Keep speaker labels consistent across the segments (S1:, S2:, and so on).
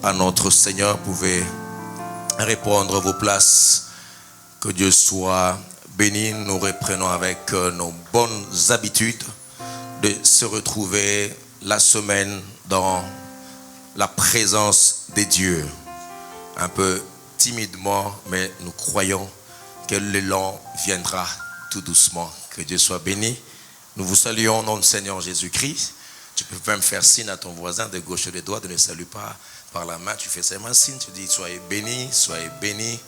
S1: à notre Seigneur. Pouvez répondre à vos places. Que Dieu soit béni. Nous reprenons avec nos bonnes habitudes de se retrouver la semaine dans la présence de Dieu. Un peu timidement, mais nous croyons que l'élan viendra tout doucement. Que Dieu soit béni. Nous vous saluons au nom du Seigneur Jésus-Christ. Tu peux même faire signe à ton voisin de gauche des doigts, de ne salue pas par la main. Tu fais seulement signe, tu dis soyez béni, soyez béni.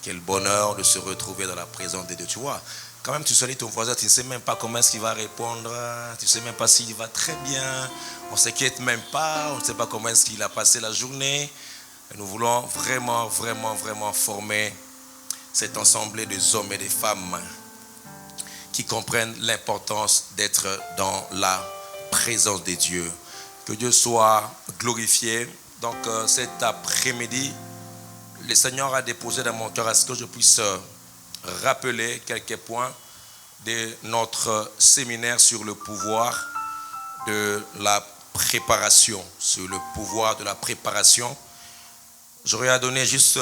S1: Quel bonheur de se retrouver dans la présence de Dieu. Tu vois, quand même tu salues ton voisin, tu ne sais même pas comment est-ce qu'il va répondre, tu ne sais même pas s'il va très bien, on ne s'inquiète même pas, on ne sait pas comment est-ce qu'il a passé la journée. Et nous voulons vraiment former cet ensemble des hommes et des femmes qui comprennent l'importance d'être dans la présence de Dieu. Que Dieu soit glorifié. Donc cet après-midi, le Seigneur a déposé dans mon cœur à ce que je puisse rappeler quelques points de notre séminaire sur le pouvoir de la préparation. Sur le pouvoir de la préparation. J'aurais à donner juste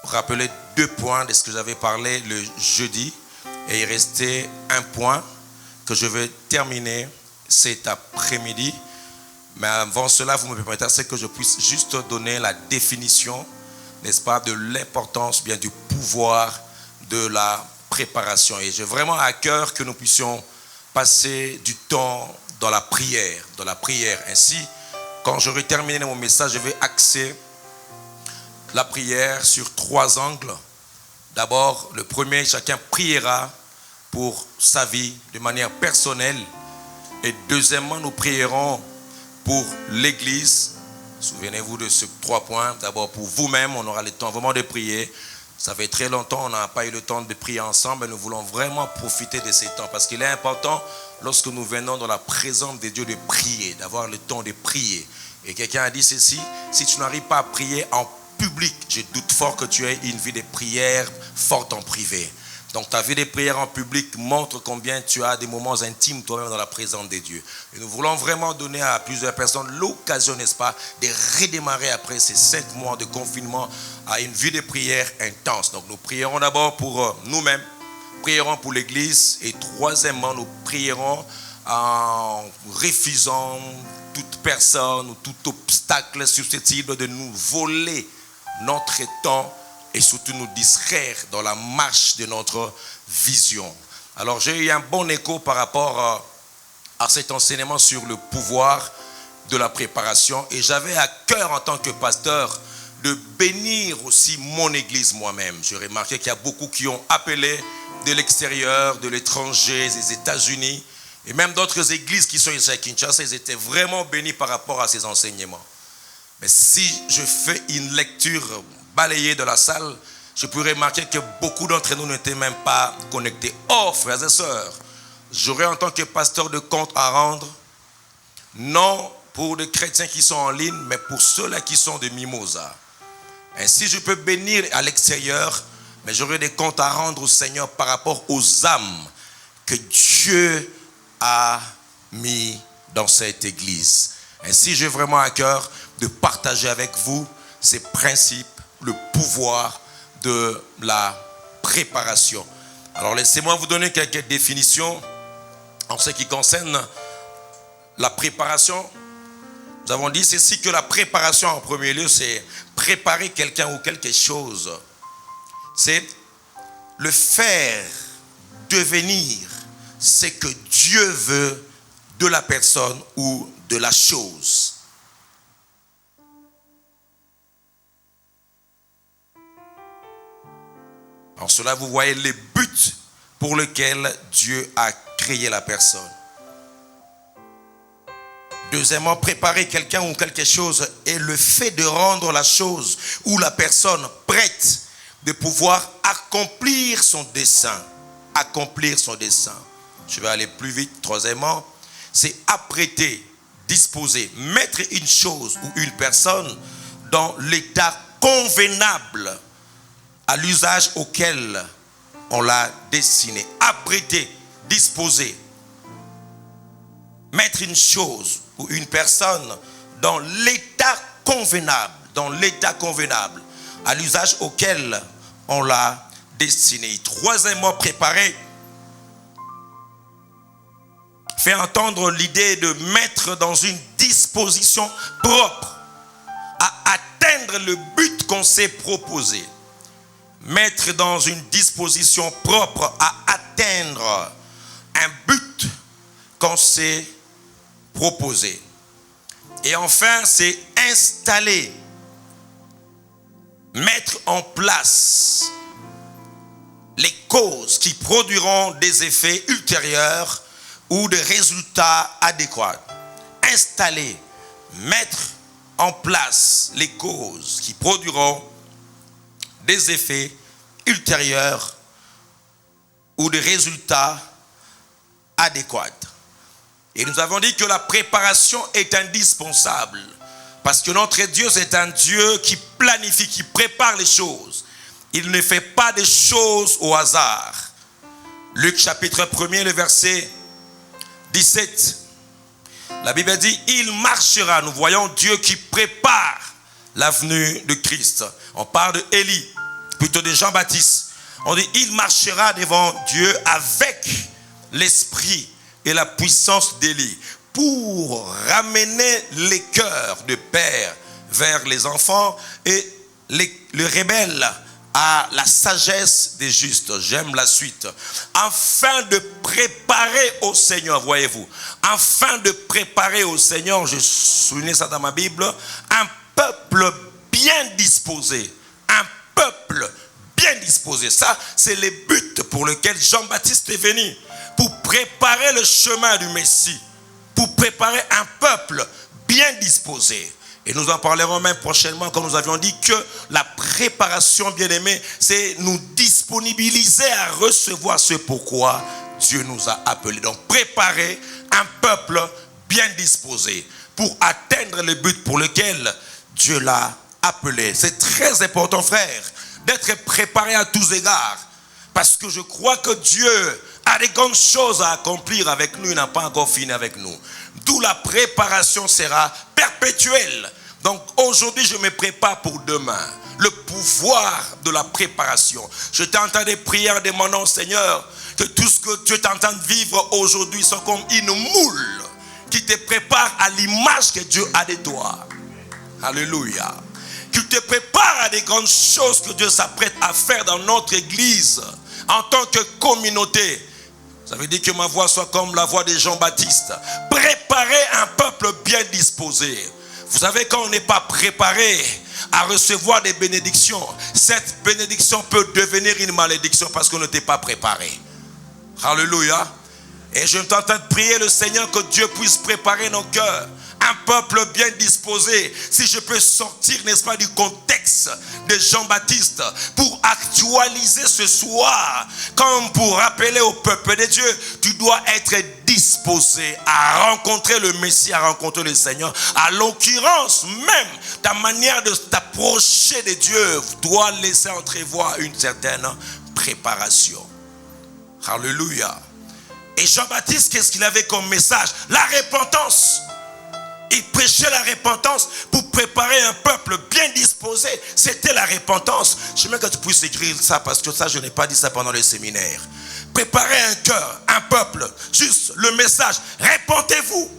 S1: rappeler 2 points de ce que j'avais parlé le jeudi. Et il restait un point que je vais terminer cet après-midi. Mais avant cela, vous me permettrez que je puisse juste donner la définition, n'est-ce pas, de l'importance bien du pouvoir de la préparation. Et j'ai vraiment à cœur que nous puissions passer du temps dans la prière. Ainsi, quand j'aurai terminé mon message, je vais axer la prière sur 3 angles. D'abord, le premier, chacun priera pour sa vie de manière personnelle. Et deuxièmement, nous prierons pour l'Église. Souvenez-vous de ces 3 points. D'abord pour vous-même, on aura le temps vraiment de prier. Ça fait très longtemps, on n'a pas eu le temps de prier ensemble. Et nous voulons vraiment profiter de ces temps. Parce qu'il est important, lorsque nous venons dans la présence de Dieu, de prier, d'avoir le temps de prier. Et quelqu'un a dit ceci, si tu n'arrives pas à prier en public, je doute fort que tu aies une vie de prière forte en privé. Donc ta vie de prière en public montre combien tu as des moments intimes toi-même dans la présence de Dieu. Et nous voulons vraiment donner à plusieurs personnes l'occasion, n'est-ce pas, de redémarrer après ces 5 mois de confinement à une vie de prière intense. Donc nous prierons d'abord pour nous-mêmes, prierons pour l'Église et troisièmement nous prierons en refusant toute personne ou tout obstacle susceptible de nous voler notre temps et surtout nous distraire dans la marche de notre vision. Alors j'ai eu un bon écho par rapport à cet enseignement sur le pouvoir de la préparation et j'avais à cœur en tant que pasteur de bénir aussi mon église moi-même. J'ai remarqué qu'il y a beaucoup qui ont appelé de l'extérieur, de l'étranger, des États-Unis et même d'autres églises qui sont ici à Kinshasa, ils étaient vraiment bénis par rapport à ces enseignements. Mais si je fais une lecture balayée de la salle, je peux remarquer que beaucoup d'entre nous n'étaient même pas connectés. Oh, frères et sœurs, j'aurais en tant que pasteur de compte à rendre, non pour les chrétiens qui sont en ligne, mais pour ceux-là qui sont de Mimosa. Ainsi, je peux bénir à l'extérieur, mais j'aurai des comptes à rendre au Seigneur par rapport aux âmes que Dieu a mis dans cette église. Ainsi, j'ai vraiment à cœur de partager avec vous ces principes, le pouvoir de la préparation. Alors, laissez-moi vous donner quelques définitions en ce qui concerne la préparation. Nous avons dit ceci que la préparation en premier lieu, c'est préparer quelqu'un ou quelque chose. C'est le faire devenir ce que Dieu veut de la personne ou de la chose. En cela, vous voyez les buts pour lesquels Dieu a créé la personne. Deuxièmement, préparer quelqu'un ou quelque chose est le fait de rendre la chose ou la personne prête de pouvoir accomplir son dessein. Accomplir son dessein. Je vais aller plus vite. Troisièmement, c'est apprêter, disposer, mettre une chose ou une personne dans l'état convenable à l'usage auquel on l'a destiné. Apprêter, disposer, mettre une chose ou une personne dans l'état convenable, dans l'état convenable, à l'usage auquel on l'a destiné. Troisièmement, préparer, fait entendre l'idée de mettre dans une disposition propre à atteindre le but qu'on s'est proposé. Mettre dans une disposition propre à atteindre un but qu'on s'est proposé. Et enfin, c'est installer, mettre en place les causes qui produiront des effets ultérieurs ou des résultats adéquats. Installer, mettre en place les causes qui produiront des effets ultérieurs ou des résultats adéquats. Et nous avons dit que la préparation est indispensable parce que notre Dieu, c'est un Dieu qui planifie, qui prépare les choses. Il ne fait pas des choses au hasard. Luc chapitre 1er, le verset 17. La Bible dit, il marchera. Nous voyons Dieu qui prépare la venue de Christ. On parle de Élie, plutôt de Jean-Baptiste. On dit, il marchera devant Dieu avec l'esprit et la puissance d'Élie pour ramener les cœurs de père vers les enfants et les rebelles à la sagesse des justes. J'aime la suite. Afin de préparer au Seigneur, voyez-vous, afin de préparer au Seigneur, je souligne ça dans ma Bible, un peuple bien disposé. Un peuple bien disposé. Ça, c'est le but pour lequel Jean-Baptiste est venu. Pour préparer le chemin du Messie. Pour préparer un peuple bien disposé. Et nous en parlerons même prochainement, comme nous avions dit, que la préparation, bien-aimés, c'est nous disponibiliser à recevoir ce pourquoi Dieu nous a appelés. Donc, préparer un peuple bien disposé pour atteindre le but pour lequel Dieu l'a appelé. C'est très important, frère, d'être préparé à tous égards. Parce que je crois que Dieu a des grandes choses à accomplir avec nous. Il n'a pas encore fini avec nous. D'où la préparation sera perpétuelle. Donc aujourd'hui, je me prépare pour demain. Le pouvoir de la préparation. Je t'entends des prières demandant au Seigneur que tout ce que Dieu t'entend vivre aujourd'hui soit comme une moule qui te prépare à l'image que Dieu a de toi. Alléluia. Qui te prépare à des grandes choses que Dieu s'apprête à faire dans notre église en tant que communauté. Ça veut dire que ma voix soit comme la voix de Jean-Baptiste. Préparer un peuple bien disposé. Vous savez, quand on n'est pas préparé à recevoir des bénédictions, cette bénédiction peut devenir une malédiction parce qu'on n'était pas préparé. Alléluia. Et je t'entends prier le Seigneur que Dieu puisse préparer nos cœurs. Un peuple bien disposé. Si je peux sortir, n'est-ce pas, du contexte de Jean-Baptiste pour actualiser ce soir, comme pour rappeler au peuple de Dieu, tu dois être disposé à rencontrer le Messie, à rencontrer le Seigneur. À l'occurrence, même ta manière de t'approcher de Dieu doit laisser entrevoir une certaine préparation. Alléluia. Et Jean-Baptiste, qu'est-ce qu'il avait comme message? La repentance. Il prêchait la repentance pour préparer un peuple bien disposé. C'était la repentance. Je veux que tu puisses écrire ça parce que ça, je n'ai pas dit ça pendant le séminaire. Préparer un cœur, un peuple. Juste le message. Repentez-vous.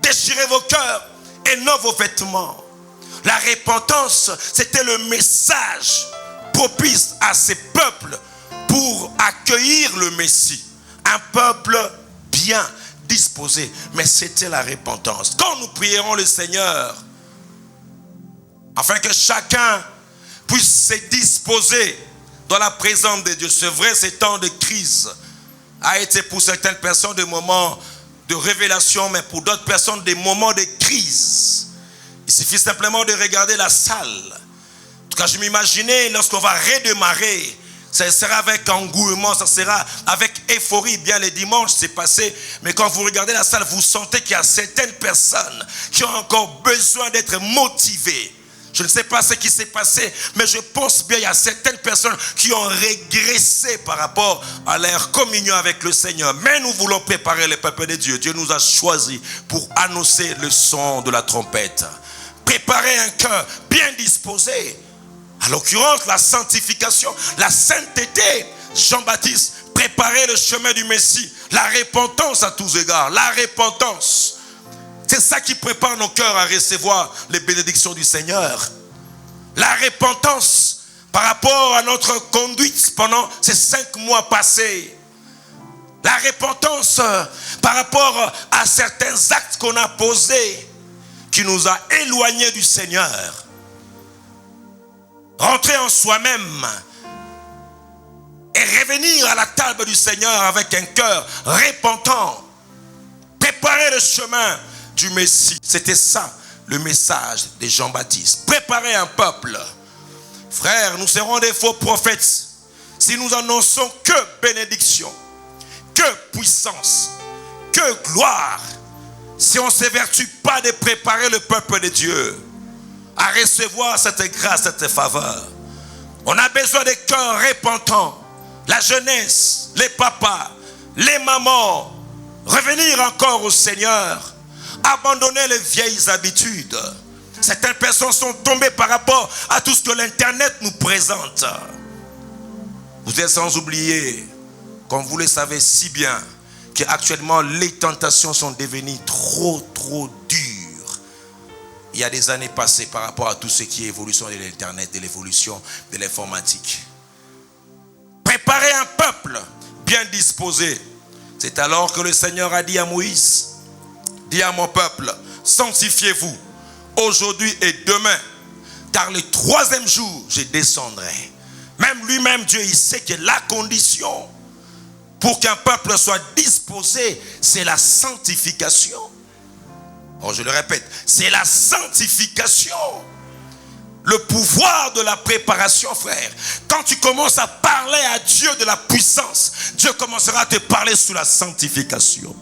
S1: Déchirez vos cœurs et non vos vêtements. La repentance, c'était le message propice à ces peuples pour accueillir le Messie. Un peuple bien disposé, mais c'était la repentance. Quand nous prierons le Seigneur, afin que chacun puisse se disposer dans la présence de Dieu. C'est vrai, ces temps de crise a été pour certaines personnes des moments de révélation, mais pour d'autres personnes des moments de crise. Il suffit simplement de regarder la salle. En tout cas, je m'imaginais lorsqu'on va redémarrer. Ça sera avec engouement, ça sera avec euphorie. Bien, les dimanches, c'est passé. Mais quand vous regardez la salle, vous sentez qu'il y a certaines personnes qui ont encore besoin d'être motivées. Je ne sais pas ce qui s'est passé, mais je pense bien qu'il y a certaines personnes qui ont régressé par rapport à leur communion avec le Seigneur. Mais nous voulons préparer le peuple de Dieu. Dieu nous a choisis pour annoncer le son de la trompette. préparer un cœur bien disposé. À l'occurrence, la sanctification, la sainteté. Jean-Baptiste, préparer le chemin du Messie. La repentance à tous égards. La repentance. C'est ça qui prépare nos cœurs à recevoir les bénédictions du Seigneur. La repentance par rapport à notre conduite pendant ces 5 mois passés. La repentance par rapport à certains actes qu'on a posés qui nous a éloignés du Seigneur. Rentrer en soi-même et revenir à la table du Seigneur avec un cœur repentant. Préparer le chemin du Messie. C'était ça le message de Jean-Baptiste. Préparer un peuple. Frères, nous serons des faux prophètes si nous annonçons que bénédiction, que puissance, que gloire, si on ne s'évertue pas de préparer le peuple de Dieu à recevoir cette grâce, cette faveur. On a besoin de cœurs repentants. La jeunesse, les papas, les mamans, revenir encore au Seigneur, abandonner les vieilles habitudes. Certaines personnes sont tombées par rapport à tout ce que l'Internet nous présente. Vous êtes sans oublier, comme vous le savez si bien, qu'actuellement les tentations sont devenues trop dures. Il y a des années passées par rapport à tout ce qui est évolution de l'Internet, de l'évolution de l'informatique. Préparer un peuple bien disposé. C'est alors que le Seigneur a dit à Moïse, dis à mon peuple, sanctifiez-vous aujourd'hui et demain, car le 3e jour, je descendrai. Même lui-même, Dieu, il sait que la condition pour qu'un peuple soit disposé, c'est la sanctification. Oh, je le répète, c'est la sanctification. Le pouvoir de la préparation, frère. Quand tu commences à parler à Dieu de la puissance, Dieu commencera à te parler sous la sanctification.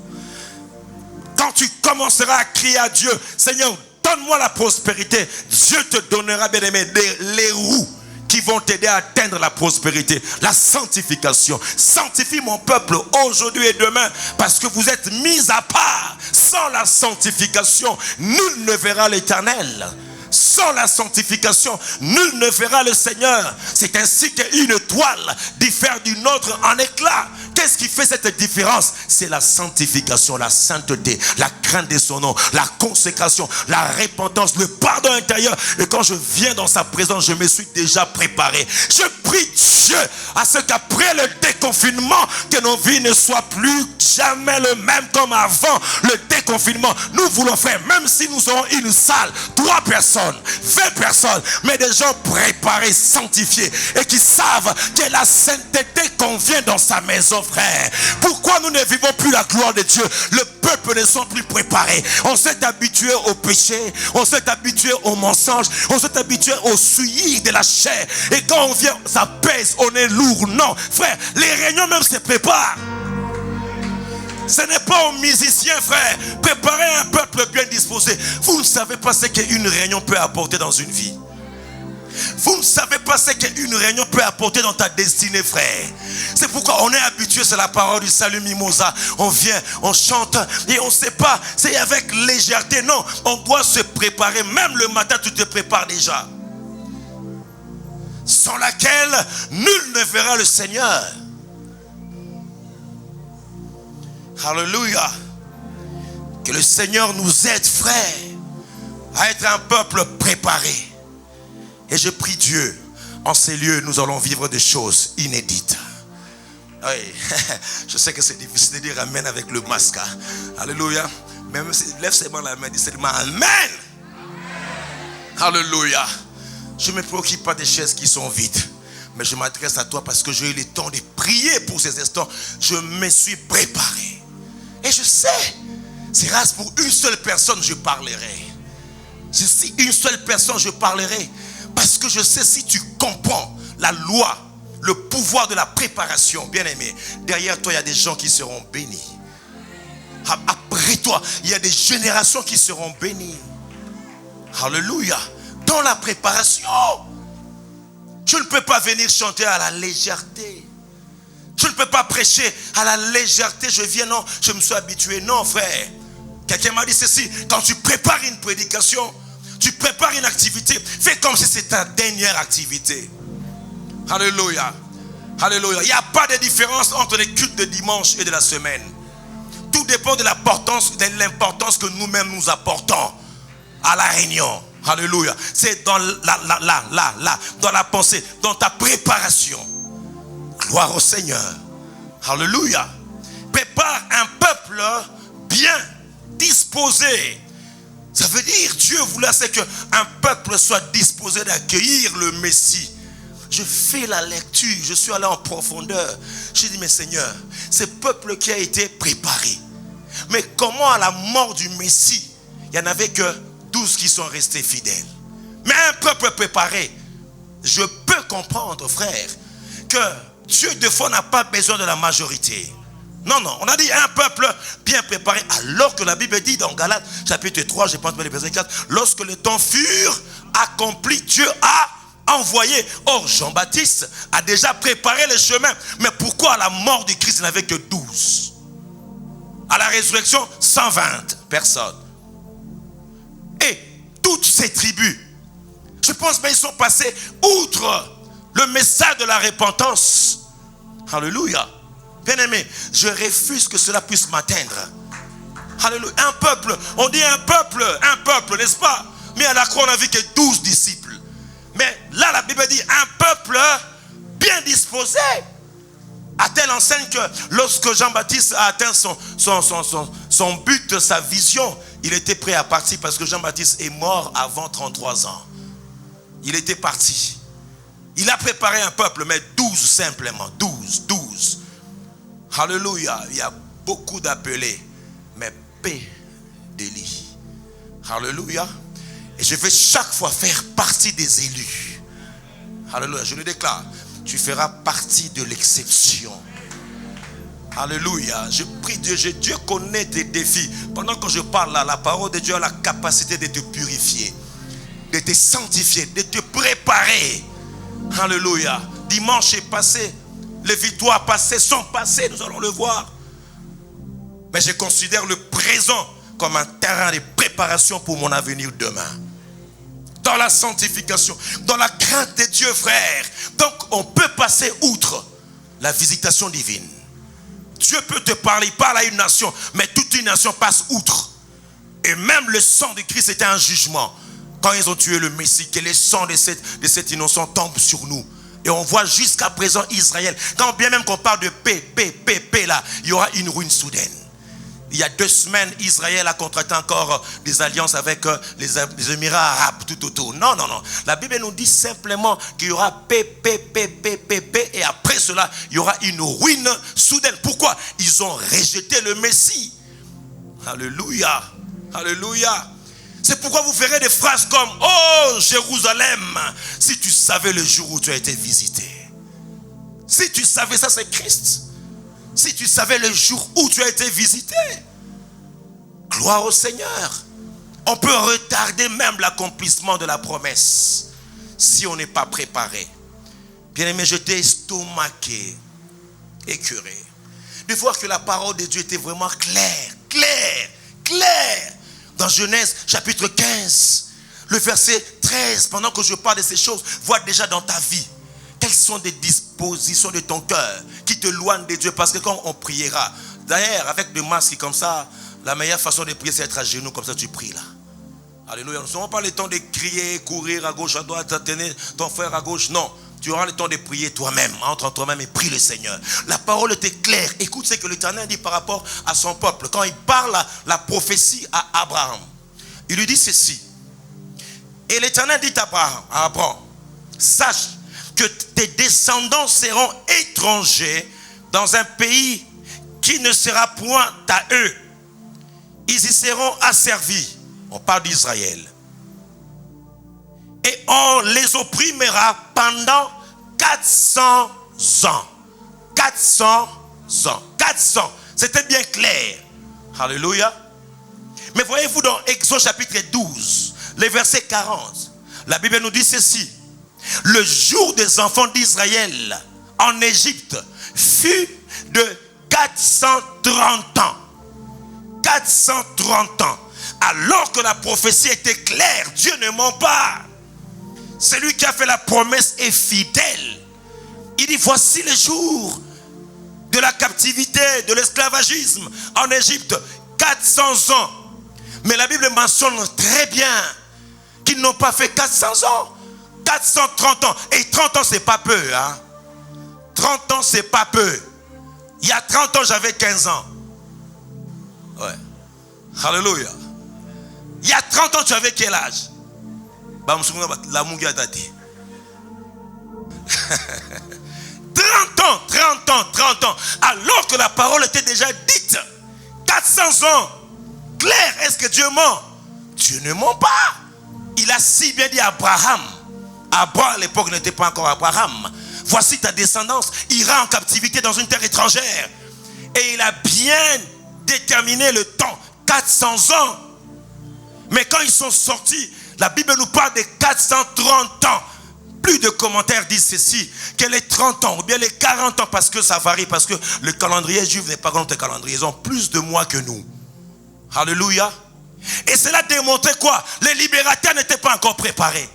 S1: Quand tu commenceras à crier à Dieu, Seigneur, donne-moi la prospérité, Dieu te donnera, bien aimé, les roues qui vont t'aider à atteindre la prospérité. La sanctification. Sanctifie mon peuple aujourd'hui et demain, parce que vous êtes mis à part. Sans la sanctification, nul ne verra l'Éternel. Sans la sanctification, nul ne verra le Seigneur. C'est ainsi qu'une étoile diffère d'une autre en éclat. Qu'est-ce qui fait cette différence? C'est la sanctification, la sainteté, la crainte de son nom, la consécration, la repentance, le pardon intérieur. Et quand je viens dans sa présence, je me suis déjà préparé. Je prie Dieu à ce qu'après le déconfinement, que nos vies ne soient plus jamais le même comme avant le déconfinement. Nous voulons faire, même si nous aurons une salle, 3 personnes, 20 personnes, mais des gens préparés, sanctifiés et qui savent que la sainteté convient dans sa maison, frère. Pourquoi nous ne vivons plus la gloire de Dieu? Le peuple ne sont plus préparés. On s'est habitué au péché, on s'est habitué au mensonge, on s'est habitué au souillis de la chair. Et quand on vient, ça pèse, on est lourd. Non, frère, les réunions même se préparent. Ce n'est pas aux musiciens, frère. Préparer un peuple bien disposé. Vous ne savez pas ce qu'une réunion peut apporter dans une vie. Vous ne savez pas ce qu'une réunion peut apporter dans ta destinée, frère. C'est pourquoi on est habitué, c'est la parole du salut mimosa. On vient, on chante et on ne sait pas. C'est avec légèreté. Non, on doit se préparer. Même le matin, tu te prépares déjà. Sans laquelle, nul ne verra le Seigneur. Alléluia. Que le Seigneur nous aide, frère, à être un peuple préparé. Et je prie Dieu, en ces lieux, nous allons vivre des choses inédites. Oui, je sais que c'est difficile de dire amen avec le masque. Alléluia. Même si lève seulement la main, dis seulement amen. Alléluia. Je ne me préoccupe pas des chaises qui sont vides, mais je m'adresse à toi parce que j'ai eu le temps de prier pour ces instants. Je me suis préparé. Et je sais, c'est grâce pour une seule personne je parlerai. Si une seule personne je parlerai. Parce que je sais, si tu comprends la loi, le pouvoir de la préparation, bien aimé, derrière toi il y a des gens qui seront bénis. Après toi, il y a des générations qui seront bénies. Alléluia. Dans la préparation, je ne peux pas venir chanter à la légèreté. Je ne peux pas prêcher à la légèreté. Je viens, non, je me suis habitué. Non, frère. Quelqu'un m'a dit ceci. Quand tu prépares une prédication, tu prépares une activité, fais comme si c'était ta dernière activité. Alléluia. Alléluia. Il n'y a pas de différence entre les cultes de dimanche et de la semaine. Tout dépend de l'importance que nous-mêmes nous apportons à la réunion. Alléluia. C'est dans dans la pensée, dans ta préparation. Gloire au Seigneur. Alléluia. Prépare un peuple bien disposé. Ça veut dire, Dieu voulait qu'un peuple soit disposé d'accueillir le Messie. Je fais la lecture, je suis allé en profondeur. J'ai dit, mais Seigneur, ce peuple qui a été préparé. Mais comment à la mort du Messie, il n'y en avait que 12 qui sont restés fidèles. Mais un peuple préparé, je peux comprendre, frère, que Dieu de fois n'a pas besoin de la majorité. Non, non, on a dit un peuple bien préparé. Alors que la Bible dit dans Galates chapitre 3, je pense que le verset 4, lorsque les temps furent accomplis, Dieu a envoyé. Or, Jean-Baptiste a déjà préparé le chemin. Mais pourquoi à la mort du Christ, il n'avait que 12? À la résurrection, 120 personnes. Et toutes ces tribus, je pense qu'ils sont passés outre le message de la repentance. Alléluia. Bien-aimé, je refuse que cela puisse m'atteindre. Alléluia. Un peuple, on dit un peuple, n'est-ce pas? Mais à la croix, on n'a vu que 12 disciples. Mais là, la Bible dit un peuple bien disposé. À telle enseigne que lorsque Jean-Baptiste a atteint son but, sa vision, il était prêt à partir parce que Jean-Baptiste est mort avant 33 ans. Il était parti. Il a préparé un peuple, mais 12 simplement. 12. Alléluia. Il y a beaucoup d'appelés, mais peu d'élus. Alléluia. Et je vais chaque fois faire partie des élus. Alléluia. Je le déclare. Tu feras partie de l'exception. Alléluia. Je prie Dieu. Dieu connaît tes défis. Pendant que je parle là, la parole de Dieu a la capacité de te purifier, de te sanctifier, de te préparer. Alléluia. Dimanche est passé. Les victoires passées sont passées. Nous allons le voir. Mais je considère le présent comme un terrain de préparation pour mon avenir demain. Dans la sanctification, dans la crainte de Dieu, frère. Donc, on peut passer outre la visitation divine. Dieu peut te parler, il parle à une nation, mais toute une nation passe outre. Et même le sang de Christ était un jugement. Quand ils ont tué le Messie, que le sang de cet innocent tombe sur nous. Et on voit jusqu'à présent Israël. Quand bien même qu'on parle de paix là, il y aura une ruine soudaine. Il y a 2 semaines, Israël a contracté encore des alliances avec les Émirats arabes tout autour. Non. La Bible nous dit simplement qu'il y aura paix. Et après cela, il y aura une ruine soudaine. Pourquoi? Ils ont rejeté le Messie. Alléluia. Alléluia. C'est pourquoi vous verrez des phrases comme « Oh Jérusalem, si tu savais le jour où tu as été visité. » Si tu savais, ça c'est Christ. Si tu savais le jour où tu as été visité. Gloire au Seigneur. On peut retarder même l'accomplissement de la promesse si on n'est pas préparé. Bien-aimé, je t'ai estomaqué, écœuré, de voir que la parole de Dieu était vraiment claire. Dans Genèse chapitre 15, le verset 13, pendant que je parle de ces choses, vois déjà dans ta vie quelles sont des dispositions de ton cœur qui te loignent de Dieu. Parce que quand on priera, d'ailleurs avec des masques comme ça, la meilleure façon de prier c'est être à genoux, comme ça tu pries là. Alléluia. Nous n'avons pas le temps de crier, courir à gauche, à droite, tenir ton frère à gauche. Non, tu auras le temps de prier toi-même, entre toi-même et prie le Seigneur. La parole était claire. Écoute ce que l'Éternel dit par rapport à son peuple. Quand il parle la prophétie à Abraham, il lui dit ceci. Et l'Éternel dit à Abraham, sache que tes descendants seront étrangers dans un pays qui ne sera point à eux. Ils y seront asservis. On parle d'Israël. Et on les opprimera pendant 400 ans. 400 ans. 400. C'était bien clair. Alléluia. Mais voyez-vous dans Exode chapitre 12, le verset 40, la Bible nous dit ceci. Le jour des enfants d'Israël en Égypte fut de 430 ans. 430 ans. Alors que la prophétie était claire, Dieu ne ment pas. Celui qui a fait la promesse est fidèle. Il dit, voici les jours de la captivité, de l'esclavagisme en Égypte, 400 ans. Mais la Bible mentionne très bien qu'ils n'ont pas fait 400 ans, 430 ans. Et 30 ans, c'est pas peu. 30 ans, c'est pas peu. Il y a 30 ans, j'avais 15 ans. Ouais. Alléluia. Il y a 30 ans, tu avais quel âge? 30 ans. Alors que la parole était déjà dite. 400 ans. Claire, est-ce que Dieu ment? Dieu ne ment pas. Il a si bien dit à Abraham. Abraham à l'époque n'était pas encore Abraham. Voici ta descendance ira en captivité dans une terre étrangère. Et il a bien déterminé le temps. 400 ans. Mais quand ils sont sortis, la Bible nous parle de 430 ans. Plus de commentaires disent ceci, que les 30 ans ou bien les 40 ans, parce que ça varie, parce que le calendrier juif n'est pas comme notre calendrier. Ils ont plus de mois que nous. Alléluia. Et cela démontrait quoi? Les libérateurs n'étaient pas encore préparés.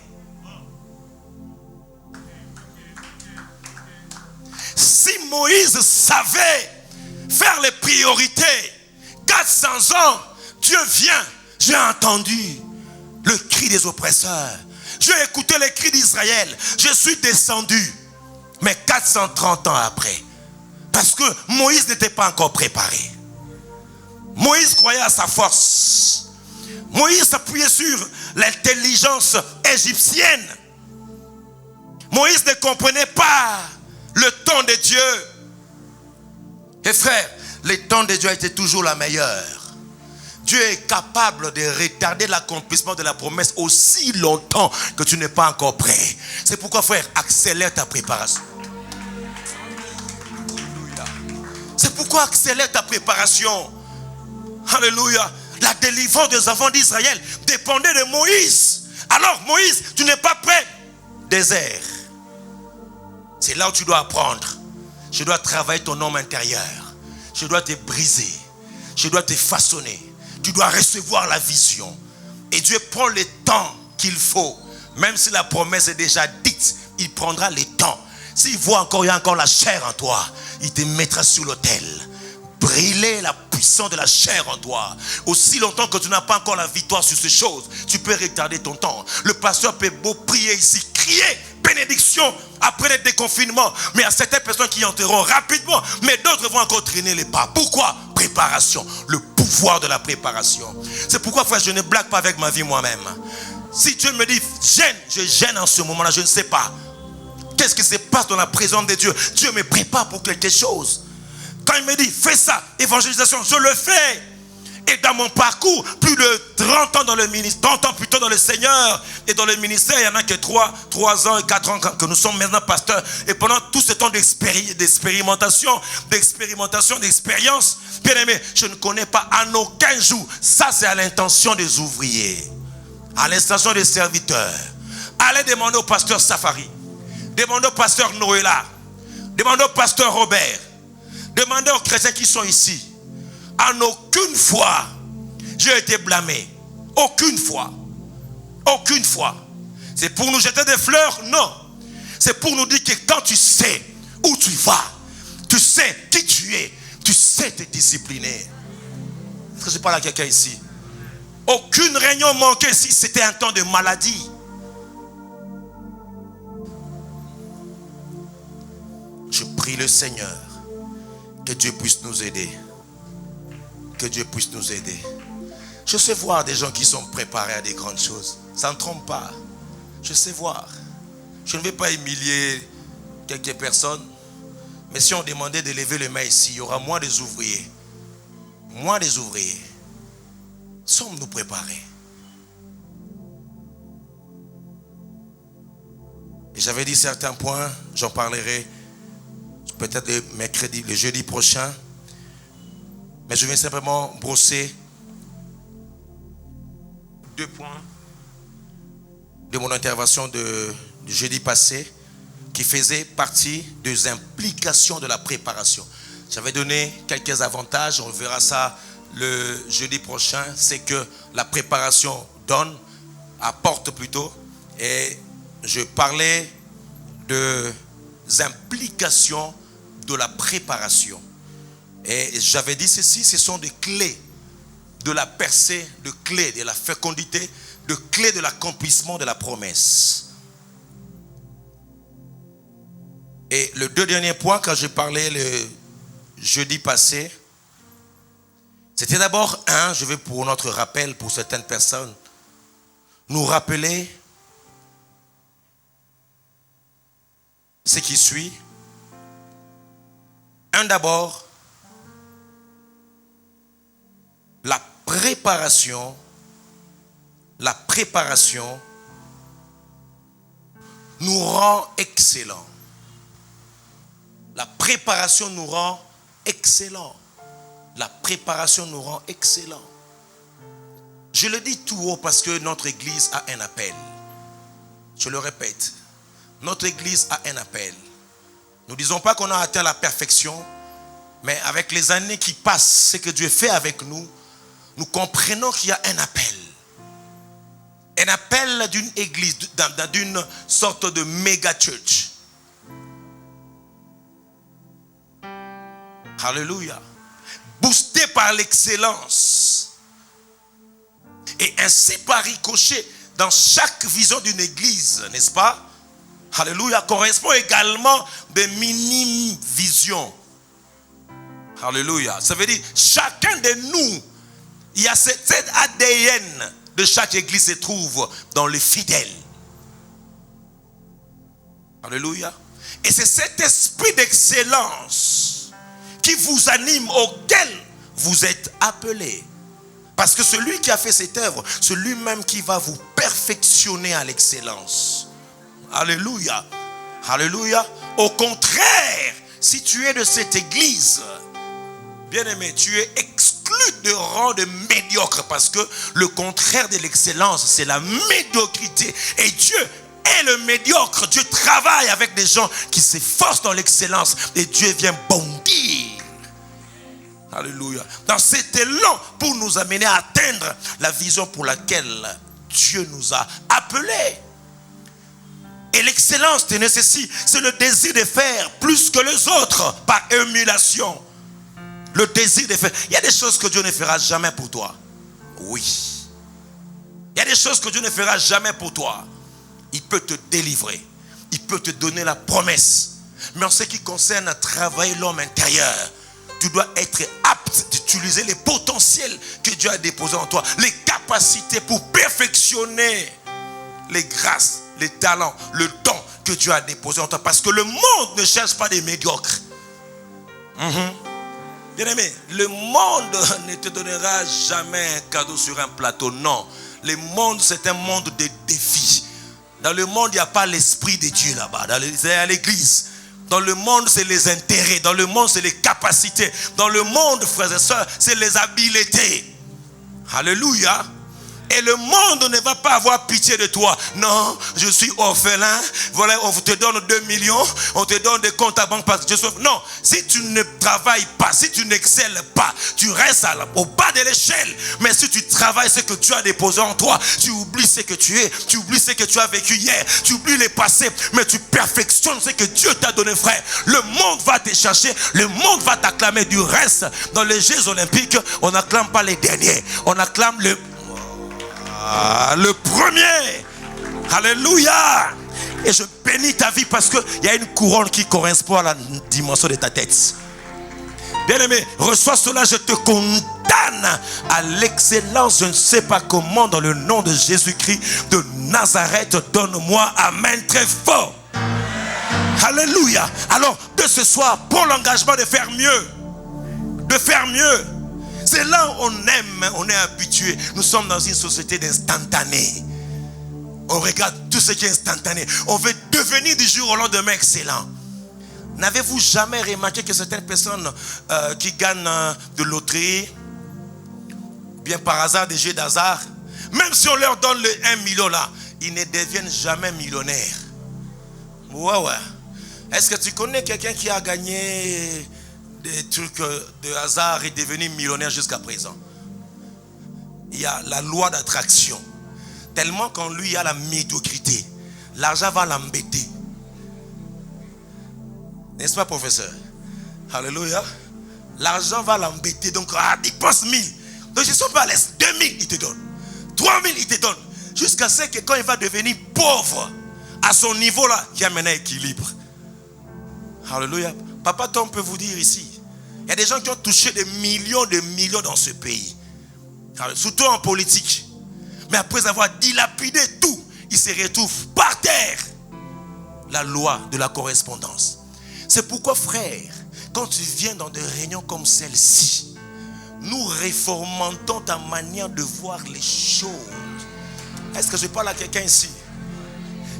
S1: Si Moïse savait faire les priorités, 400 ans, Dieu vient. J'ai entendu le cri des oppresseurs. J'ai écouté les cris d'Israël. Je suis descendu. Mais 430 ans après. Parce que Moïse n'était pas encore préparé. Moïse croyait à sa force. Moïse s'appuyait sur l'intelligence égyptienne. Moïse ne comprenait pas le temps de Dieu. Et frère, le temps de Dieu a été toujours la meilleure. Dieu est capable de retarder l'accomplissement de la promesse aussi longtemps que tu n'es pas encore prêt. C'est pourquoi, frère, accélère ta préparation. C'est pourquoi accélère ta préparation. Alléluia. La délivrance des enfants d'Israël dépendait de Moïse. Alors Moïse, tu n'es pas prêt. Désert. C'est là où tu dois apprendre. Je dois travailler ton homme intérieur. Je dois te briser. Je dois te façonner. Tu dois recevoir la vision. Et Dieu prend le temps qu'il faut. Même si la promesse est déjà dite, il prendra le temps. S'il voit encore, il y a encore la chair en toi, il te mettra sur l'autel. Brûler la puissance de la chair en toi. Aussi longtemps que tu n'as pas encore la victoire sur ces choses, tu peux retarder ton temps. Le pasteur peut beau prier ici, crier bénédiction après le déconfinement. Mais il y a certaines personnes qui entreront rapidement, mais d'autres vont encore traîner les pas. Pourquoi? Préparation. Le pouvoir de la préparation. C'est pourquoi, frère, je ne blague pas avec ma vie moi-même. Si Dieu me dit gêne, je gêne en ce moment-là, je ne sais pas. Qu'est-ce qui se passe dans la présence de Dieu? Dieu me prépare pour quelque chose. Quand il me dit fais ça, évangélisation, je le fais. Et dans mon parcours, plus de 30 ans dans le ministère, 30 ans plutôt dans le Seigneur et dans le ministère, il y en a que 3 ans et 4 ans que nous sommes maintenant pasteurs. Et pendant tout ce temps d'expérimentation, d'expérience, bien aimé, je ne connais pas en aucun jour. Ça, c'est à l'intention des ouvriers, à l'intention des serviteurs. Allez demander au pasteur Safari, demandez au pasteur Noëlla, demandez au pasteur Robert, demandez aux chrétiens qui sont ici. En aucune fois, Dieu a été blâmé. Aucune fois. Aucune fois. C'est pour nous jeter des fleurs? Non. C'est pour nous dire que quand tu sais où tu vas, tu sais qui tu es, tu sais te discipliner. Est-ce que je parle à quelqu'un ici? Aucune réunion manquée si c'était un temps de maladie. Je prie le Seigneur que Dieu puisse nous aider. Que Dieu puisse nous aider. Je sais voir des gens qui sont préparés à des grandes choses. Ça ne trompe pas. Je sais voir. Je ne vais pas humilier quelques personnes. Mais si on demandait de lever les mains ici, il y aura moins des ouvriers. Moins des ouvriers. Sommes-nous préparés? Et j'avais dit certains points. J'en parlerai peut-être le mercredi, le jeudi prochain. Mais je vais simplement brosser 2 points de mon intervention du jeudi passé qui faisaient partie des implications de la préparation. J'avais donné quelques avantages, on verra ça le jeudi prochain, c'est que la préparation apporte plutôt. Et je parlais des implications de la préparation. Et j'avais dit ceci, ce sont des clés de la percée, de clés de la fécondité, de clés de l'accomplissement de la promesse. Et le deux derniers points, quand j'ai parlé le jeudi passé, c'était d'abord je vais pour notre rappel, pour certaines personnes, nous rappeler ce qui suit. D'abord, la préparation nous rend excellents. La préparation nous rend excellents. La préparation nous rend excellents. Je le dis tout haut parce que notre église a un appel. Je le répète, notre église a un appel. Nous ne disons pas qu'on a atteint la perfection, mais avec les années qui passent, ce que Dieu fait avec nous, nous comprenons qu'il y a un appel. Un appel d'une église, d'une sorte de méga church. Alléluia. Boosté par l'excellence. Et ainsi par ricochet, dans chaque vision d'une église, n'est-ce pas? Alléluia, correspond également des mini-visions. Alléluia. Ça veut dire, chacun de nous, il y a cet ADN de chaque église se trouve dans les fidèles. Alléluia. Et c'est cet esprit d'excellence qui vous anime, auquel vous êtes appelés. Parce que celui qui a fait cette œuvre, c'est lui-même qui va vous perfectionner à l'excellence. Alléluia. Alléluia. Au contraire, si tu es de cette église, bien-aimé, tu es exclu de rang de médiocre, parce que le contraire de l'excellence, c'est la médiocrité. Et Dieu est le médiocre. Dieu travaille avec des gens qui s'efforcent dans l'excellence, et Dieu vient bondir. Alléluia. Dans cet élan pour nous amener à atteindre la vision pour laquelle Dieu nous a appelés. Et l'excellence te nécessite, c'est le désir de faire plus que les autres par émulation. Le désir de faire. Il y a des choses que Dieu ne fera jamais pour toi. Oui. Il y a des choses que Dieu ne fera jamais pour toi. Il peut te délivrer. Il peut te donner la promesse. Mais en ce qui concerne travailler l'homme intérieur, tu dois être apte d'utiliser les potentiels que Dieu a déposés en toi. Les capacités pour perfectionner les grâces, les talents, le don que Dieu a déposé en toi. Parce que le monde ne cherche pas des médiocres. Bien-aimé, le monde ne te donnera jamais un cadeau sur un plateau. Non. Le monde, c'est un monde de défis. Dans le monde, il n'y a pas l'esprit de Dieu là-bas. C'est à l'église. Dans le monde, c'est les intérêts. Dans le monde, c'est les capacités. Dans le monde, frères et sœurs, c'est les habiletés. Alléluia. Et le monde ne va pas avoir pitié de toi. Non, je suis orphelin. Voilà, on te donne 2 millions. On te donne des comptes à banque parce que je suis... Non, si tu ne travailles pas, si tu n'excelles pas, tu restes au bas de l'échelle. Mais si tu travailles ce que tu as déposé en toi, tu oublies ce que tu es. Tu oublies ce que tu as vécu hier. Tu oublies les passés. Mais tu perfectionnes ce que Dieu t'a donné, frère. Le monde va te chercher. Le monde va t'acclamer. Du reste, dans les Jeux olympiques, on n'acclame pas les derniers. On acclame le premier. Alléluia. Et je bénis ta vie parce qu'il y a une couronne qui correspond à la dimension de ta tête. Bien-aimé, reçois cela, je te condamne à l'excellence, je ne sais pas comment, dans le nom de Jésus-Christ de Nazareth. Donne-moi amen très fort. Alléluia. Alors, de ce soir, prends l'engagement de faire mieux. De faire mieux. C'est là où on aime, on est habitué. Nous sommes dans une société d'instantané. On regarde tout ce qui est instantané. On veut devenir du jour au lendemain excellent. N'avez-vous jamais remarqué que certaines personnes qui gagnent de loterie, bien par hasard, des jeux d'hasard, même si on leur donne le 1 million là, ils ne deviennent jamais millionnaires. Ouais. Est-ce que tu connais quelqu'un qui a gagné des trucs de hasard est devenu millionnaire jusqu'à présent. Il y a la loi d'attraction. Tellement qu'en lui il y a la médiocrité, l'argent va l'embêter. N'est-ce pas, professeur? Alléluia. L'argent va l'embêter. Donc, il pense 1000. Donc, je ne suis pas à l'aise. 2000, il te donne. 3000, il te donne. Jusqu'à ce que quand il va devenir pauvre, à son niveau là, il y a maintenant équilibre. Alléluia. Papa Tom peut vous dire ici, il y a des gens qui ont touché des millions dans ce pays. Surtout en politique. Mais après avoir dilapidé tout, ils se retrouvent par terre. La loi de la correspondance. C'est pourquoi, frère, quand tu viens dans des réunions comme celle-ci, nous réformentons ta manière de voir les choses. Est-ce que je parle à quelqu'un ici?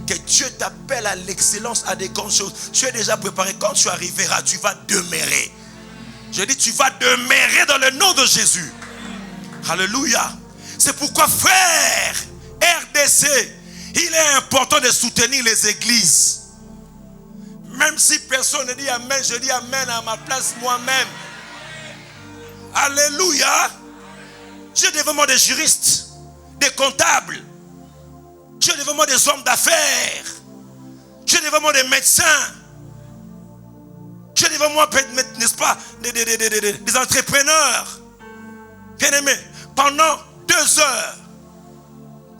S1: Que Dieu t'appelle à l'excellence, à des grandes choses. Tu es déjà préparé. Quand tu arriveras, tu vas demeurer. Je dis, tu vas demeurer dans le nom de Jésus. Alléluia. C'est pourquoi, frère, RDC, il est important de soutenir les églises. Même si personne ne dit amen, je dis amen à ma place moi-même. Alléluia. J'ai devant moi des juristes, des comptables. J'ai devant moi des hommes d'affaires. J'ai devant moi des médecins. J'ai devant moi, n'est-ce pas, des entrepreneurs. Bien-aimés, pendant 2 heures,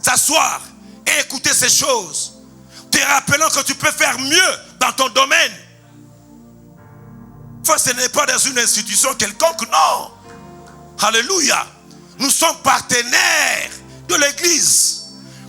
S1: s'asseoir et écouter ces choses, te rappelant que tu peux faire mieux dans ton domaine. Enfin, ce n'est pas dans une institution quelconque, non. Alléluia. Nous sommes partenaires de l'église.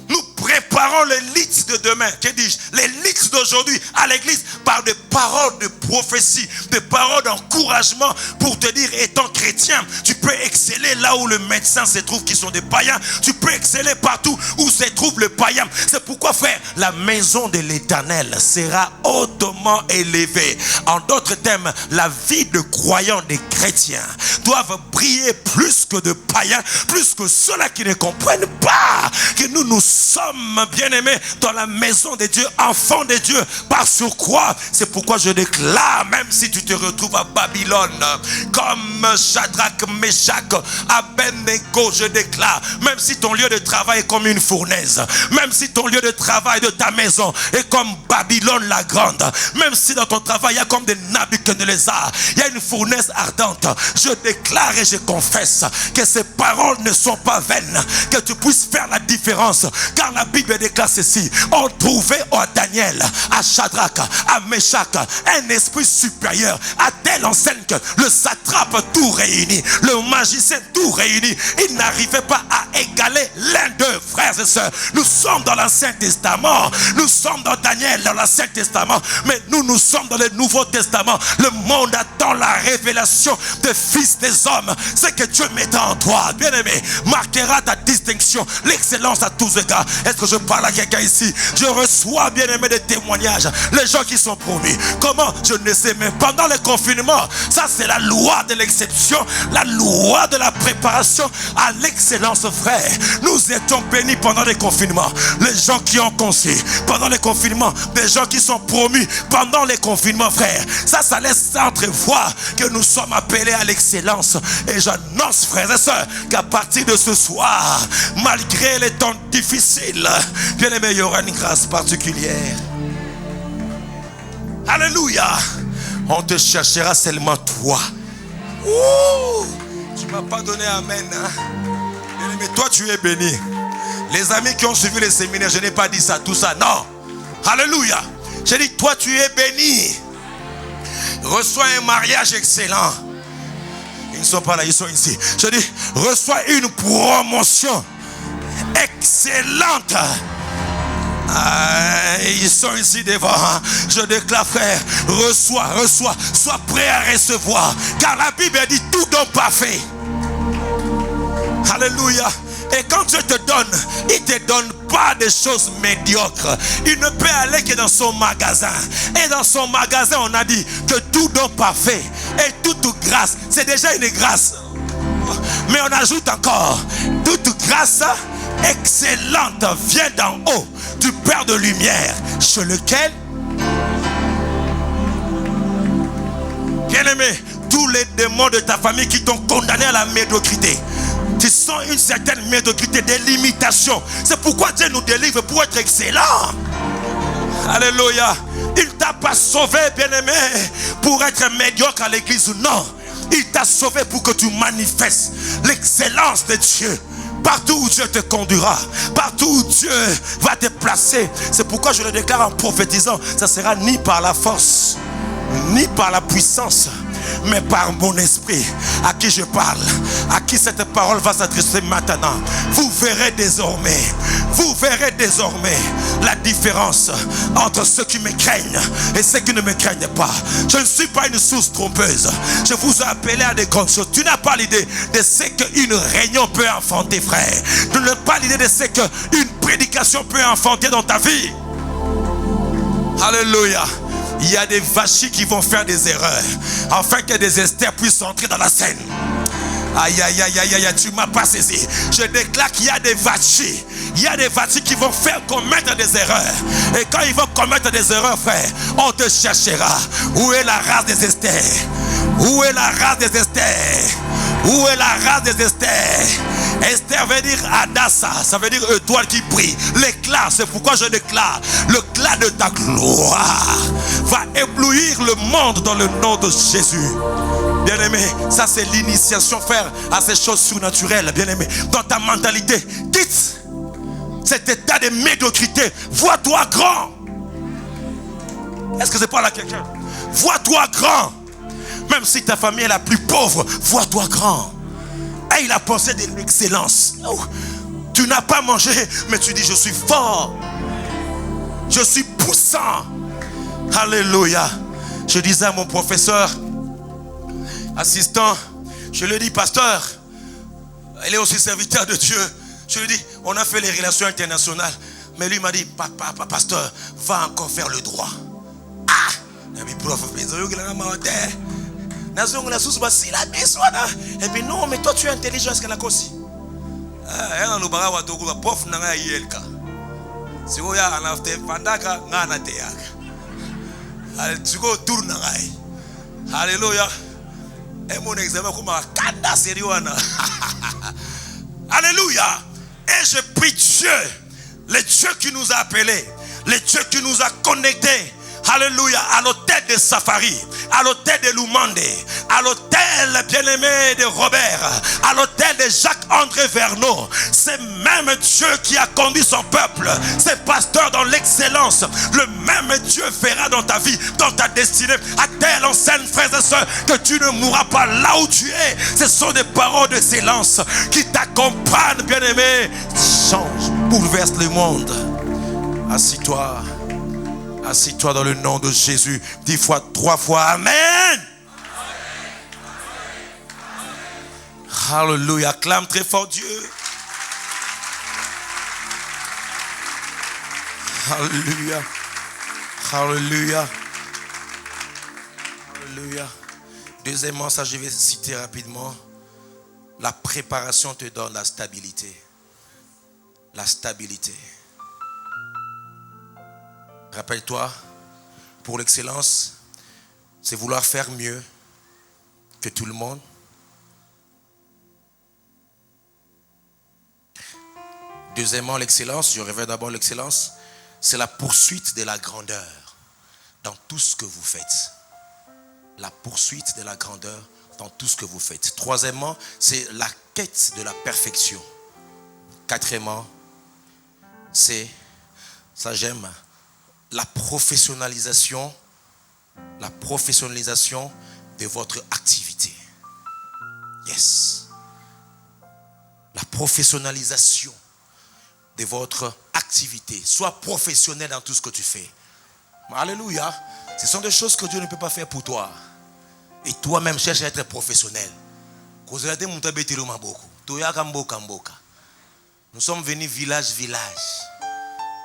S1: Nous préparons l'élite de demain. Que dis-je? L'élite d'aujourd'hui à l'église par des paroles de prophétie, des paroles d'encouragement pour te dire, étant chrétien, tu peux exceller là où le médecin se trouve qui sont des païens. Tu peux exceller partout où se trouve le païen. C'est pourquoi, frère, la maison de l'Éternel sera hautement élevée. En d'autres termes, la vie de croyants, des chrétiens, doivent briller plus que de païens, plus que ceux-là qui ne comprennent pas que nous sommes bien-aimés dans la maison de Dieu, enfants de Dieu, par surcroît. C'est pourquoi je déclare, même si tu te retrouves à Babylone, comme Shadrach, Meshach, Abednego, je déclare, même si ton lieu de travail est comme une fournaise, même si ton lieu de travail de ta maison est comme Babylone la grande, même si dans ton travail il y a comme des Nabuchodonosor, il y a une fournaise ardente, je déclare et je confesse que ces paroles ne sont pas vaines, que tu puisses faire la différence. Car la Bible déclare ceci: on trouvait à Daniel, à Shadrach, à Meshach, un esprit supérieur, à telle enseigne que le satrape tout réuni, le magicien tout réuni, il n'arrivait pas à égaler l'un d'eux, frères et sœurs. Nous sommes dans l'Ancien Testament, nous sommes dans Daniel, dans l'Ancien Testament, mais nous sommes dans le Nouveau Testament. Le monde attend la révélation des fils des hommes. Ce que Dieu mettra en toi, bien-aimé, marquera ta distinction, l'excellence à tous égards. Est-ce que je parle à quelqu'un ici? Je reçois, bien-aimé, des témoignages. Les gens qui sont promis. Comment? Je ne sais même. Pendant le confinement, ça c'est la loi de l'exception, la loi de la préparation à l'excellence, frère. Nous étions bénis pendant les confinements. Les gens qui ont conçu pendant les confinements, des gens qui sont promus pendant les confinements, frère. Ça laisse entrevoir que nous sommes appelés à l'excellence. Et j'annonce, frères et sœurs, qu'à partir de ce soir, malgré les temps difficiles, bien aimé, il y aura une grâce particulière. Alléluia. On te cherchera seulement toi. Ouh, tu ne m'as pas donné amen, hein? Bien aimé, toi tu es béni. Les amis qui ont suivi les séminaires, je n'ai pas dit ça, tout ça, non. Alléluia. J'ai dit, toi tu es béni. Reçois un mariage excellent. Ils ne sont pas là, ils sont ici. Je dis, reçois une promotion excellente. Ils sont ici devant. Je déclare, frère, reçois, sois prêt à recevoir, car la Bible dit tout don parfait. Alléluia. Et quand Dieu te donne, il ne te donne pas des choses médiocres. Il ne peut aller que dans son magasin. Et dans son magasin, on a dit que tout don parfait et toute grâce, c'est déjà une grâce. Mais on ajoute encore, toute grâce excellente vient d'en haut, du Père de lumière, chez lequel, bien aimé, tous les démons de ta famille qui t'ont condamné à la médiocrité. Tu sens une certaine médiocrité, des limitations. C'est pourquoi Dieu nous délivre pour être excellent. Alléluia. Il ne t'a pas sauvé, bien-aimé, pour être médiocre à l'église. Non. Il t'a sauvé pour que tu manifestes l'excellence de Dieu. Partout où Dieu te conduira, partout où Dieu va te placer. C'est pourquoi je le déclare en prophétisant. Ça sera ni par la force, ni par la puissance, mais par mon esprit. À qui je parle, à qui cette parole va s'adresser maintenant. Vous verrez désormais la différence entre ceux qui me craignent et ceux qui ne me craignent pas. Je ne suis pas une source trompeuse. Je vous ai appelé à des grandes choses. Tu n'as pas l'idée de ce qu'une réunion peut enfanter, frère. Tu n'as pas l'idée de ce qu'une prédication peut enfanter dans ta vie. Alléluia. Il y a des vachis qui vont faire des erreurs afin que des Esther puissent entrer dans la scène. Aïe, aïe, aïe, aïe, aïe, tu m'as pas saisi. Je déclare qu'il y a des vachis. Il y a des vachis qui vont faire commettre des erreurs. Et quand ils vont commettre des erreurs, frère, on te cherchera. Où est la race des Esther? Où est la race des Esther? Où est la race des Esther? Esther veut dire Adassa, ça veut dire étoile qui brille. L'éclat, c'est pourquoi je déclare l'éclat de ta gloire va éblouir le monde dans le nom de Jésus. Bien-aimé, ça c'est l'initiation, frère, à ces choses surnaturelles. Bien-aimé, dans ta mentalité, quitte cet état de médiocrité. Vois-toi grand. Est-ce que c'est pas là quelqu'un? Vois-toi grand. Même si ta famille est la plus pauvre, vois-toi grand. Et il a pensé de l'excellence. Oh, tu n'as pas mangé, mais tu dis je suis fort. Je suis puissant. Alléluia. Je disais à mon professeur assistant, je lui ai dit, pasteur, il est aussi serviteur de Dieu. Je lui ai dit, on a fait les relations internationales. Mais lui m'a dit, pasteur, va encore faire le droit. Ah, et puis non, mais toi tu es intelligent, est-ce qu'elle a aussi? Alléluia. Et mon examen comme un kanda sérieux. Alléluia. Et je prie Dieu, le Dieu qui nous a appelés, le Dieu qui nous a connectés. Alléluia, à l'hôtel de Safari, à l'hôtel de Lumande, à l'hôtel bien-aimé de Robert, à l'hôtel de Jacques-André Verneau. C'est même Dieu qui a conduit son peuple, c'est pasteur dans l'excellence. Le même Dieu fera dans ta vie, dans ta destinée, à telle enseigne, frères et sœurs, que tu ne mourras pas là où tu es. Ce sont des paroles d'excellence qui t'accompagnent, bien-aimé. Change, bouleverse le monde. Assis-toi. Assis-toi dans le nom de Jésus. 10 fois, 3 fois. Amen. Alléluia. Acclame très fort Dieu. Alléluia. Alléluia. Alléluia. Deuxièmement, ça je vais citer rapidement. La préparation te donne la stabilité. La stabilité. Rappelle-toi, pour l'excellence, c'est vouloir faire mieux que tout le monde. Deuxièmement, l'excellence, je révèle d'abord l'excellence, c'est la poursuite de la grandeur dans tout ce que vous faites. La poursuite de la grandeur dans tout ce que vous faites. Troisièmement, c'est la quête de la perfection. Quatrièmement, c'est, ça j'aime, la professionnalisation de votre activité. Yes. La professionnalisation de votre activité. Sois professionnel dans tout ce que tu fais. Alléluia. Ce sont des choses que Dieu ne peut pas faire pour toi. Et toi-même cherche à être professionnel. Nous sommes venus village.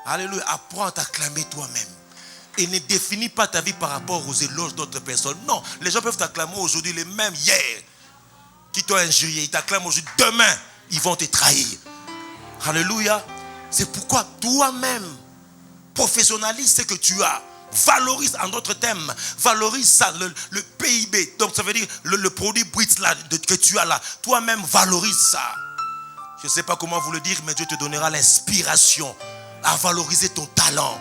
S1: Alléluia. Apprends à t'acclamer toi-même. Et ne définis pas ta vie par rapport aux éloges d'autres personnes. Non, les gens peuvent t'acclamer aujourd'hui les mêmes hier qui t'ont injurié. Ils t'acclament aujourd'hui. Demain, ils vont te trahir. Alléluia. C'est pourquoi toi-même professionnalise ce que tu as. Valorise, en d'autres termes, valorise ça, le PIB. Donc ça veut dire le produit brut là, que tu as là. Toi-même, valorise ça. Je ne sais pas comment vous le dire, mais Dieu te donnera l'inspiration à valoriser ton talent.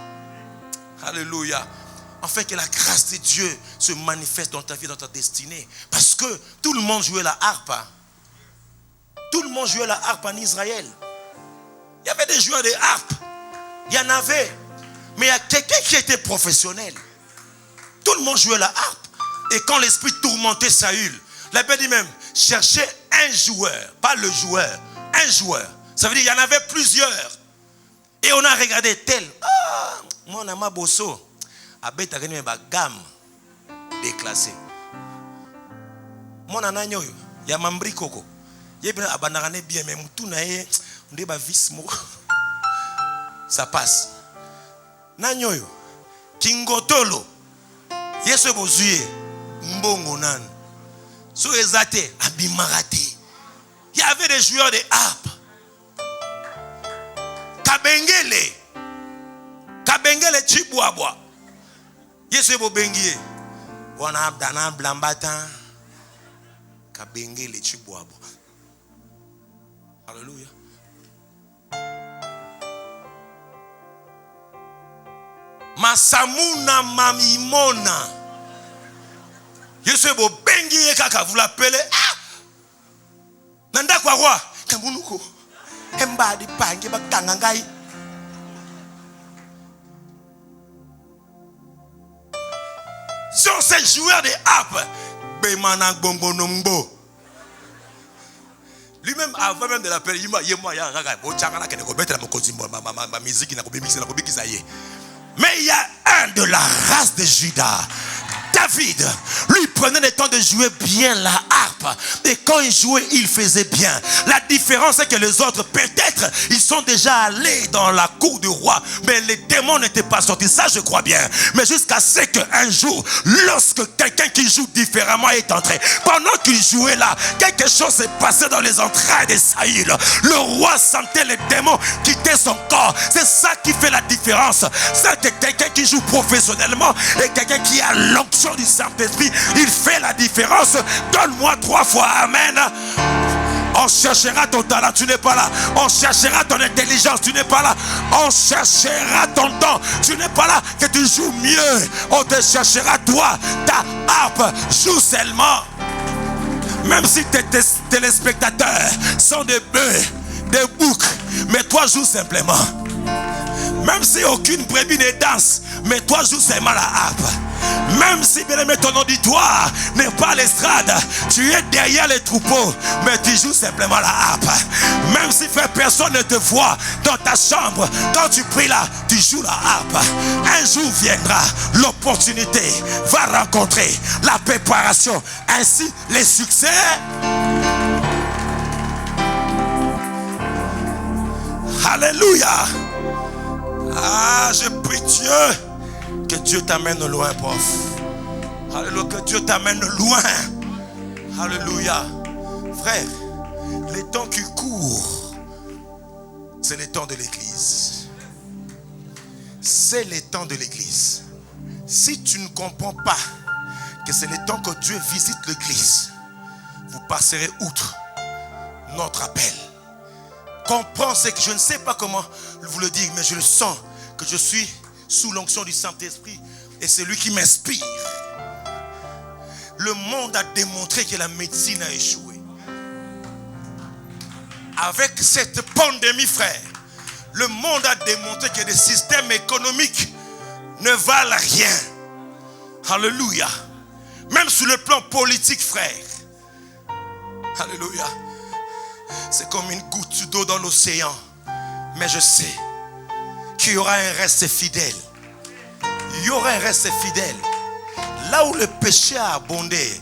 S1: Alléluia. En fait, que la grâce de Dieu se manifeste dans ta vie, dans ta destinée. Parce que tout le monde jouait la harpe. Tout le monde jouait la harpe en Israël. Il y avait des joueurs de harpe. Il y en avait. Mais il y a quelqu'un qui était professionnel. Tout le monde jouait la harpe. Et quand l'esprit tourmentait Saül, la Bible dit même, cherchez un joueur. Pas le joueur. Un joueur. Ça veut dire qu'il y en avait plusieurs. Et on a regardé tel. Ah, mon ama bosso. Abet a gagné ma gamme déclassée. Mon ananyo, il y a mambri koko. Il y a bien, mais tout n'a pas on dit vis mo. Ça passe. Nanyoyo, Kingotolo, Yesu bozuye, mbongo nan. So ezate, abimarate. Il y avait des joueurs de harpe. Kabengele Chibuabwa. Yesu bobengie. Wana abdana blambata. Kabengele Chibuabwa. Alléluia. Masamuna mamimona. Yesu bobengie kaka vous l'appelez. Ah! Nanda kwa roi. Kamunuko. Emba di pange bakangangai. Sur ces joueurs de harpe, Bemanak Bongonombo. Lui-même, avant même de l'appeler, mais il y a un de la race de Juda. David, lui prenait le temps de jouer bien la harpe. Et quand il jouait, il faisait bien. La différence c'est que les autres, peut-être, ils sont déjà allés dans la cour du roi. Mais les démons n'étaient pas sortis. Ça, je crois bien. Mais jusqu'à ce qu'un jour, lorsque quelqu'un qui joue différemment est entré, pendant qu'il jouait là, quelque chose s'est passé dans les entrailles de Saül. Le roi sentait les démons quitter son corps. C'est ça qui fait la différence. C'est que quelqu'un qui joue professionnellement et quelqu'un qui a l'onction du Saint-Esprit, il fait la différence. Donne-moi 3 fois amen. On cherchera ton talent, tu n'es pas là. On cherchera ton intelligence, tu n'es pas là. On cherchera ton temps, tu n'es pas là. Que tu joues mieux, on te cherchera toi. Ta harpe, joue seulement. Même si tes téléspectateurs sont des bœufs, des boucs, mais toi joue simplement. Même si aucune brebis ne danse, mais toi joue seulement la harpe. Même si bien aimé ton auditoire n'est pas à l'estrade, tu es derrière les troupeaux, mais tu joues simplement la harpe. Même si frère personne ne te voit dans ta chambre, quand tu pries là, tu joues la harpe. Un jour viendra, l'opportunité va rencontrer la préparation, ainsi les succès. Alléluia. Ah, je prie Dieu. Que Dieu t'amène loin, prof. Alléluia, que Dieu t'amène loin. Alléluia. Frère, les temps qui courent, c'est les temps de l'église. C'est les temps de l'église. Si tu ne comprends pas que c'est les temps que Dieu visite l'église, vous passerez outre notre appel. Comprends, c'est que je ne sais pas comment vous le dire, mais je le sens que je suis sous l'onction du Saint-Esprit et c'est lui qui m'inspire. Le monde a démontré que la médecine a échoué. Avec cette pandémie, frère, le monde a démontré que les systèmes économiques ne valent rien. Alléluia. Même sur le plan politique, frère. Alléluia. C'est comme une goutte d'eau dans l'océan. Mais je sais qu'il y aura un reste fidèle. Il y aura un reste fidèle. Là où le péché a abondé,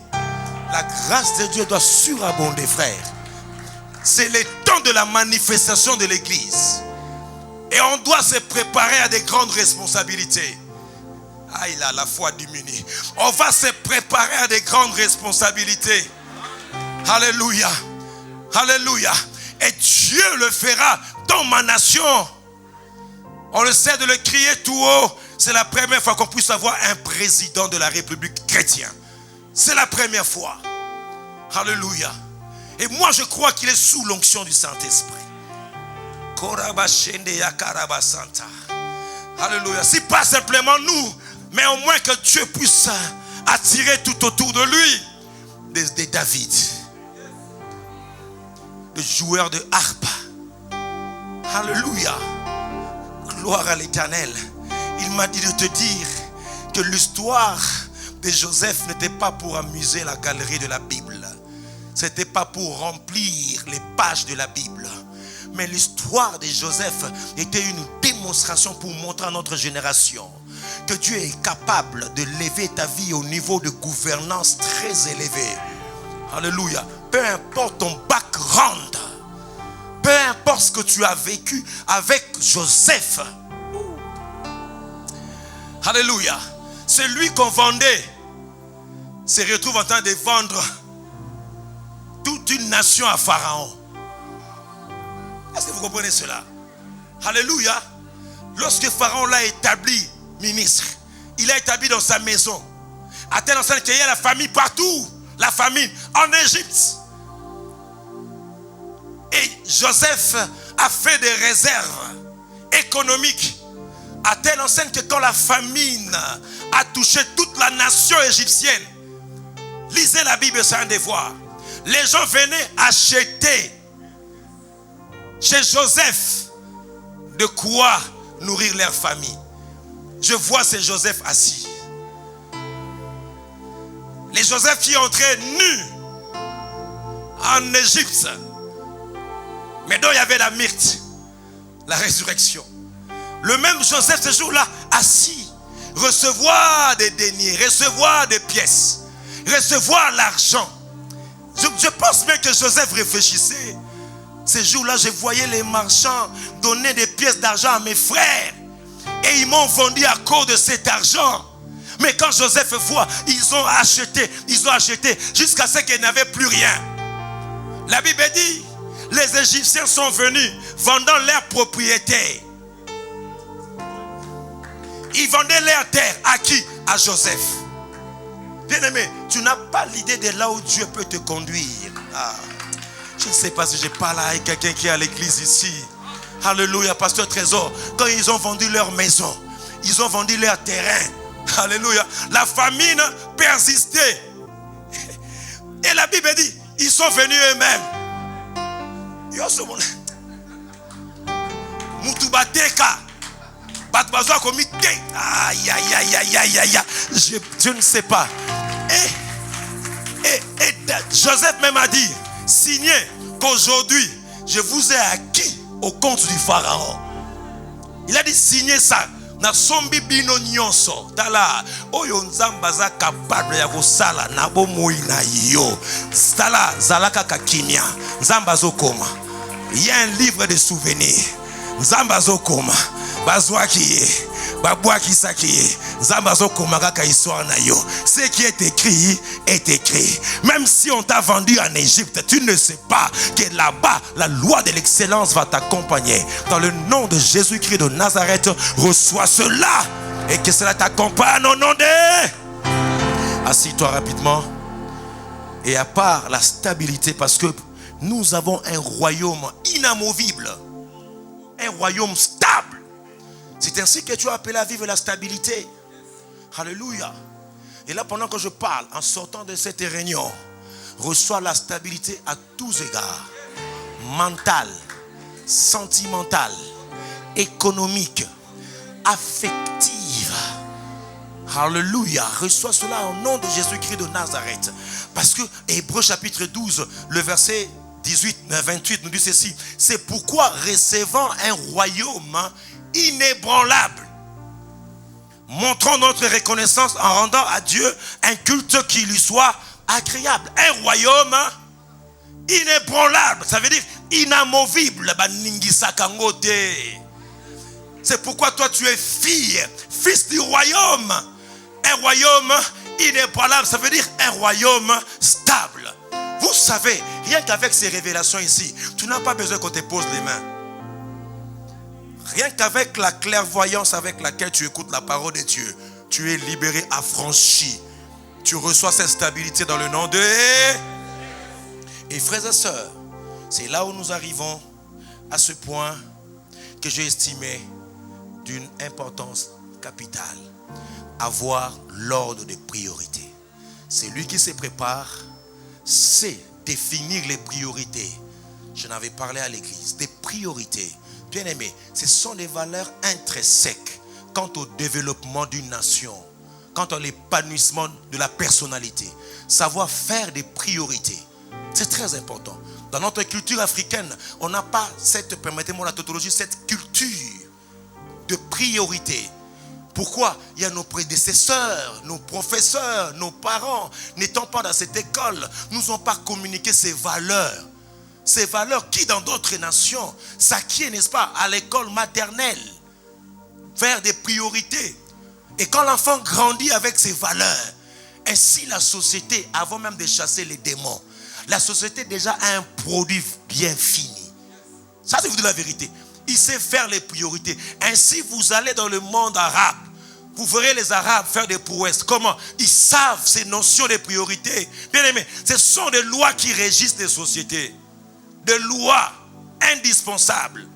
S1: la grâce de Dieu doit surabonder, frère. C'est le temps de la manifestation de l'église. Et on doit se préparer à des grandes responsabilités. Ah, il a la foi diminuée. On va se préparer à des grandes responsabilités. Alléluia. Alléluia. Et Dieu le fera dans ma nation. On le sait de le crier tout haut. C'est la première fois qu'on puisse avoir un président de la République chrétien. C'est la première fois. Alléluia. Et moi je crois qu'il est sous l'onction du Saint-Esprit. Alléluia. Si pas simplement nous, mais au moins que Dieu puisse attirer tout autour de lui des David, des joueurs de harpe. Alléluia. Gloire à l'Éternel. Il m'a dit de te dire que l'histoire de Joseph n'était pas pour amuser la galerie de la Bible. C'était pas pour remplir les pages de la Bible. Mais l'histoire de Joseph était une démonstration pour montrer à notre génération que Dieu est capable de lever ta vie au niveau de gouvernance très élevé. Alléluia. Peu importe ton background, peu importe ce que tu as vécu avec Joseph. Alléluia. Celui qu'on vendait se retrouve en train de vendre toute une nation à Pharaon. Est-ce que vous comprenez cela? Alléluia. Lorsque Pharaon l'a établi ministre, il l'a établi dans sa maison, à tel enseigne qu'il y a la famille partout, la famine en Égypte. Et Joseph a fait des réserves économiques, à telle enseigne que quand la famine a touché toute la nation égyptienne, lisez la Bible, c'est un devoir. Les gens venaient acheter chez Joseph de quoi nourrir leur famille. Je vois ces Joseph assis. Les Joseph qui entraient nus en Égypte, mais dont il y avait la myrte, la résurrection. Le même Joseph ce jour-là assis, recevoir des deniers, recevoir des pièces, recevoir l'argent. Je pense bien que Joseph réfléchissait. Ces jours-là, je voyais les marchands donner des pièces d'argent à mes frères. Et ils m'ont vendu à cause de cet argent. Mais quand Joseph voit, ils ont acheté jusqu'à ce qu'ils n'avaient plus rien. La Bible dit, les Égyptiens sont venus vendant leurs propriétés. Ils vendaient leurs terres à qui? À Joseph. Bien-aimé, tu n'as pas l'idée de là où Dieu peut te conduire. Je ne sais pas si je parle avec quelqu'un qui est à l'église ici. Alléluia, pasteur Trésor. Quand ils ont vendu leur maison, ils ont vendu leur terrain. Alléluia. La famine persistait. Et la Bible dit, ils sont venus eux-mêmes. Mutubateka. Aïe, aïe, aïe, aïe, aïe, aïe. Je ne sais pas. Et Joseph même a dit, signez qu'aujourd'hui, je vous ai acquis au compte du Pharaon. Il a dit, signez ça. Na sombi bino nyonso tala oyo nzamba za capable ya kosala na bomoi na yo tala zalaka kakimia nzamba zokoma. Il y a un livre de souvenirs. Nzamba zokoma bazwaki babwaki saki nzamba zokoma kaka histoire na yo. Ce qui est écrit est écrit. Même si on t'a vendu en Égypte, tu ne sais pas que là-bas la loi de l'excellence va t'accompagner. Dans le nom de Jésus-Christ de Nazareth, reçois cela et que cela t'accompagne au nom de... Assis-toi rapidement. Et à part la stabilité, parce que nous avons un royaume inamovible, un royaume stable. C'est ainsi que tu as appelé à vivre la stabilité. Alléluia. Et là, pendant que je parle, en sortant de cette réunion, reçois la stabilité à tous égards. Mentale, sentimentale, économique, affective. Alléluia. Reçois cela au nom de Jésus-Christ de Nazareth. Parce que Hébreux chapitre 12, le verset 28 nous dit ceci. C'est pourquoi recevant un royaume inébranlable, montrons notre reconnaissance en rendant à Dieu un culte qui lui soit agréable. Un royaume inébranlable, ça veut dire inamovible. C'est pourquoi toi tu es fils du royaume. Un royaume inébranlable, ça veut dire un royaume stable. Vous savez, rien qu'avec ces révélations ici, tu n'as pas besoin qu'on te pose les mains. Rien qu'avec la clairvoyance avec laquelle tu écoutes la parole de Dieu, tu es libéré, affranchi. Tu reçois cette stabilité dans le nom de... Et frères et sœurs, c'est là où nous arrivons à ce point que j'ai estimé d'une importance capitale. Avoir l'ordre des priorités. C'est lui qui se prépare, c'est définir les priorités. Je n'avais parlé à l'église, des priorités. Bien aimé, ce sont des valeurs intrinsèques quant au développement d'une nation, quant à l'épanouissement de la personnalité. Savoir faire des priorités, c'est très important. Dans notre culture africaine, on n'a pas cette, permettez-moi la tautologie, cette culture de priorité. Pourquoi? Il y a nos prédécesseurs, nos professeurs, nos parents, n'étant pas dans cette école, nous n'ont pas communiqué ces valeurs. Ces valeurs qui, dans d'autres nations, s'acquièrent, n'est-ce pas, à l'école maternelle. Faire des priorités. Et quand l'enfant grandit avec ces valeurs, ainsi la société, avant même de chasser les démons, la société déjà a un produit bien fini. Ça, c'est vous dire la vérité. Il sait faire les priorités. Ainsi, vous allez dans le monde arabe. Vous verrez les Arabes faire des prouesses. Comment? Ils savent ces notions de priorité. Bien aimé, ce sont des lois qui régissent les sociétés. Des lois indispensables.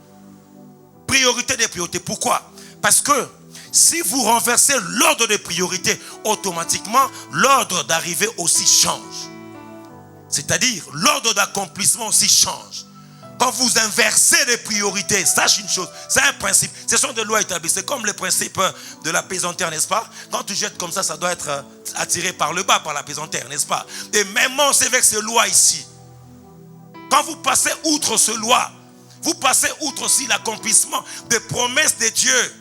S1: Priorité des priorités. Pourquoi? Parce que si vous renversez l'ordre des priorités, automatiquement, l'ordre d'arrivée aussi change. C'est-à-dire, l'ordre d'accomplissement aussi change. Quand vous inversez les priorités, sache une chose, c'est un principe. Ce sont des lois établies. C'est comme le principe de la pesanteur, n'est-ce pas? Quand tu jettes comme ça doit être attiré par le bas, par la pesanteur, n'est-ce pas? Et même c'est avec ces lois ici. Quand vous passez outre ces lois, vous passez outre aussi l'accomplissement des promesses de Dieu.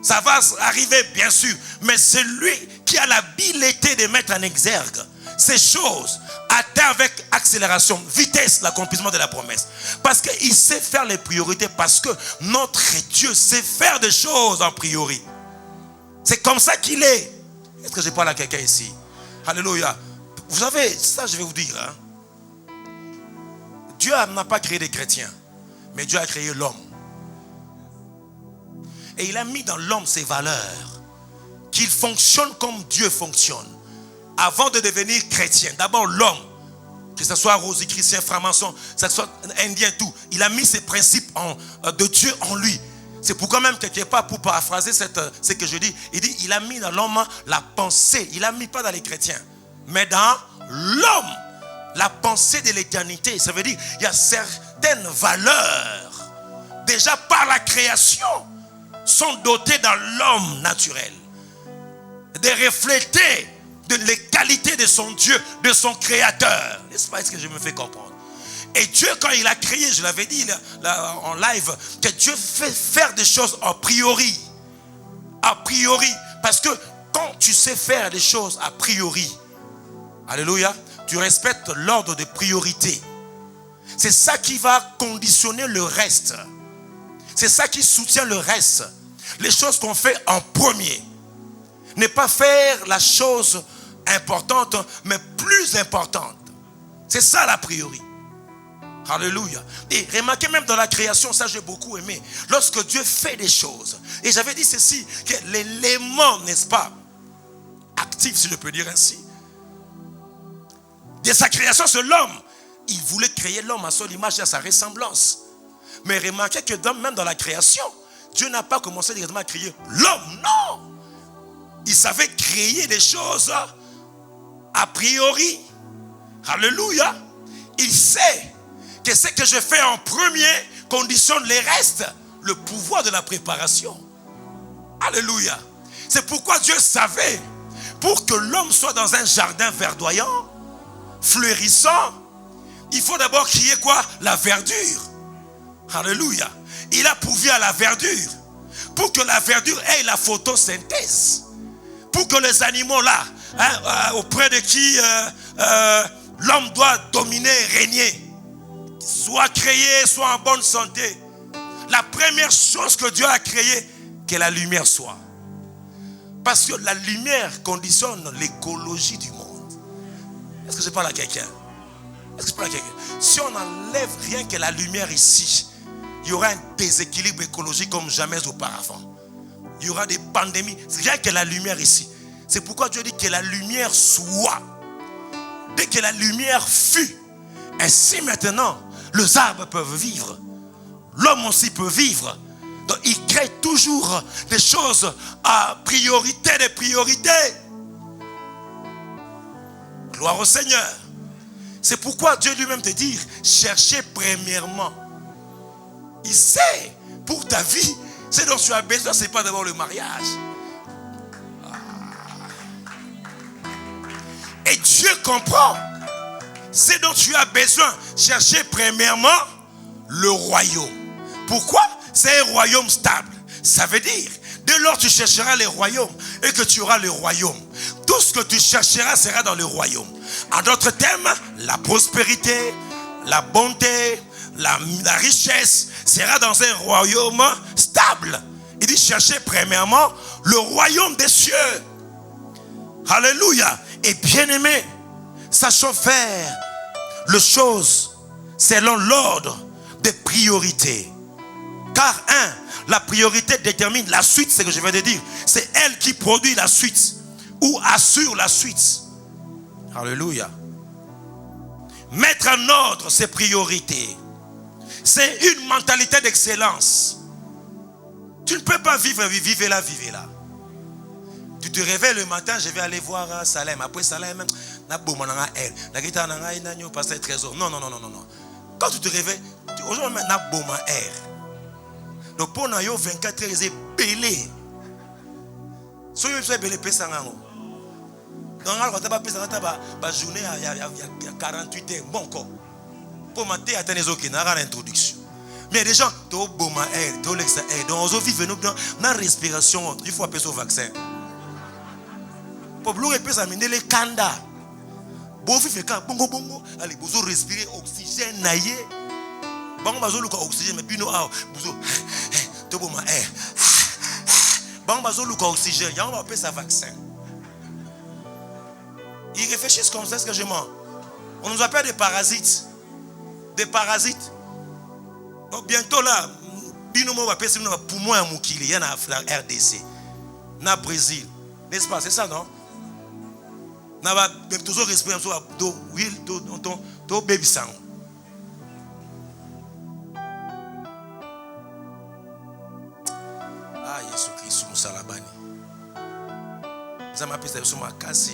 S1: Ça va arriver, bien sûr. Mais c'est lui qui a l'habileté de mettre en exergue ces choses, atteint avec accélération, vitesse, l'accomplissement de la promesse. Parce qu'il sait faire les priorités, parce que notre Dieu sait faire des choses en priori. C'est comme ça qu'il est. Est-ce que je parle à quelqu'un ici? Alléluia. Vous savez, ça je vais vous dire. Dieu n'a pas créé des chrétiens, mais Dieu a créé l'homme. Et il a mis dans l'homme ses valeurs, qu'il fonctionne comme Dieu fonctionne. Avant de devenir chrétien, d'abord l'homme, que ce soit rosicrucien, franc-maçon, que ce soit indien, tout, il a mis ses principes de Dieu en lui. C'est pourquoi même quelque part, pour paraphraser ce que je dis, il dit, il a mis dans l'homme la pensée, il a mis pas dans les chrétiens, mais dans l'homme, la pensée de l'éternité. Ça veut dire, il y a certaines valeurs, déjà par la création, sont dotées dans l'homme naturel, de refléter les qualités de son Dieu, de son créateur. N'est-ce pas? Est-ce que je me fais comprendre? Et Dieu, quand il a créé, je l'avais dit là, en live, que Dieu fait faire des choses a priori. A priori. Parce que quand tu sais faire des choses a priori, alléluia, tu respectes l'ordre de priorité. C'est ça qui va conditionner le reste. C'est ça qui soutient le reste. Les choses qu'on fait en premier. Ne pas faire la chose importante, mais plus importante. C'est ça la priori. Alléluia. Et remarquez même dans la création, ça j'ai beaucoup aimé. Lorsque Dieu fait des choses, et j'avais dit ceci, que l'élément, n'est-ce pas, actif, si je peux dire ainsi, de sa création, c'est l'homme. Il voulait créer l'homme à son image et à sa ressemblance. Mais remarquez que même dans la création, Dieu n'a pas commencé directement à créer l'homme, non. Il savait créer des choses a priori. Alléluia. Il sait que ce que je fais en premier conditionne les restes. Le pouvoir de la préparation. Alléluia. C'est pourquoi Dieu savait, pour que l'homme soit dans un jardin verdoyant, fleurissant, il faut d'abord qu'il y ait quoi? La verdure. Alléluia. Il a pourvu à la verdure. Pour que la verdure ait la photosynthèse. Pour que les animaux là, auprès de qui l'homme doit dominer, régner, soit créé, soit en bonne santé. La première chose que Dieu a créée, que la lumière soit. Parce que la lumière conditionne l'écologie du monde. Est-ce que je parle à quelqu'un? Est-ce que je parle à quelqu'un? Si on enlève rien que la lumière ici, il y aura un déséquilibre écologique comme jamais auparavant. Il y aura des pandémies. C'est rien que la lumière ici. C'est pourquoi Dieu dit que la lumière soit. Dès que la lumière fut, ainsi maintenant, les arbres peuvent vivre. L'homme aussi peut vivre. Donc il crée toujours des choses à priorité des priorités. Gloire au Seigneur. C'est pourquoi Dieu lui-même te dit, cherchez premièrement. Il sait, pour ta vie, ce dont tu as besoin, ce n'est pas d'abord le mariage. Et Dieu comprend. Ce dont tu as besoin, cherchez premièrement le royaume. Pourquoi? C'est un royaume stable. Ça veut dire, dès lors tu chercheras le royaume et que tu auras le royaume, tout ce que tu chercheras sera dans le royaume. En d'autres termes, la prospérité, la bonté, la richesse sera dans un royaume stable. Il dit cherchez premièrement le royaume des cieux. Alléluia. Et bien-aimé, sachons faire les choses selon l'ordre des priorités. Car la priorité détermine la suite, c'est ce que je viens de dire. C'est elle qui produit la suite ou assure la suite. Alléluia. Mettre en ordre ses priorités, c'est une mentalité d'excellence. Tu ne peux pas vivre là. Tu te réveilles le matin, je vais aller voir Salem. Après Salem, non. Quand tu te réveilles, aujourd'hui, donc pour nous, 24 heures, ils sont belés. Si vous êtes belé, vous dans la journée, il y a 48 heures. Bon, pour mater, il y a une introduction. Mais les gens, tu as bon air, tu as l'extra air. Donc, on vit dans la respiration. Il faut appeler ça au vaccin. Pour vous, ça mine les kanda. Bon, il fait bongo. Allez, vous respirez oxygène, naïe. Bon, vous avez oxygène, mais puis nous, vous avez bon air. Bon, vous avez oxygène. Il y a un appeler ça vaccin. Ils réfléchissent comme ça, ce que je mens. On nous appelle des parasites. Des parasites. Donc bientôt là, binomo va passer pour moi à Moukili, il y en a la RDC, na Brésil, n'est-ce pas? C'est ça, non? Na va toujours respirer sur do will do baby sang. Ah Jésus Christ nous salabani. Ça m'appelle ça sur ma casse.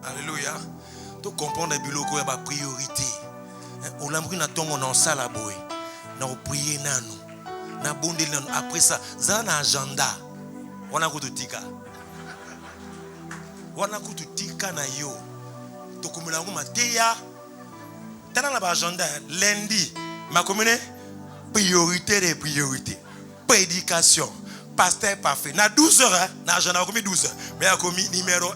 S1: Alléluia. Tu comprends les biloko ya ba priorité. On l'a pris dans salle à boy. On prier nanu. Na bonde nanu. Après ça, ça na agenda. On a kutu tika. On a kutu tika na yo. To kumula nguma teya. Tana na ba agenda lundi. Ma commune priorité des priorités. Prédication. Pasteur parfait. Na 12 heures, na agenda commis 12 heures. Mais a commis numéro 1.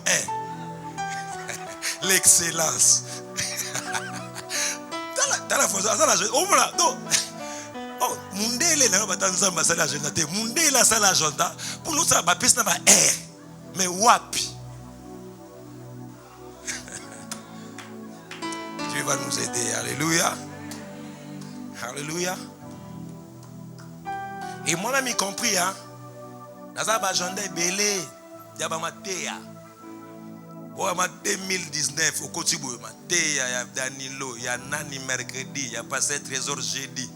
S1: L'excellence. Dans la force, oh, Mundele n'a pas tant de ça l'agenda. Mundele a ça l'agenda. Pour nous, ça va passer dans l'air. Mais wapi. Dieu va nous aider. Alléluia. Alléluia. Et moi-même, y compris, hein. Dans un agenda belé, il y a ma théa. En 2019, au Kotibo, il y a Danilo, il y a Nani mercredi, il y a passé trésor jeudi.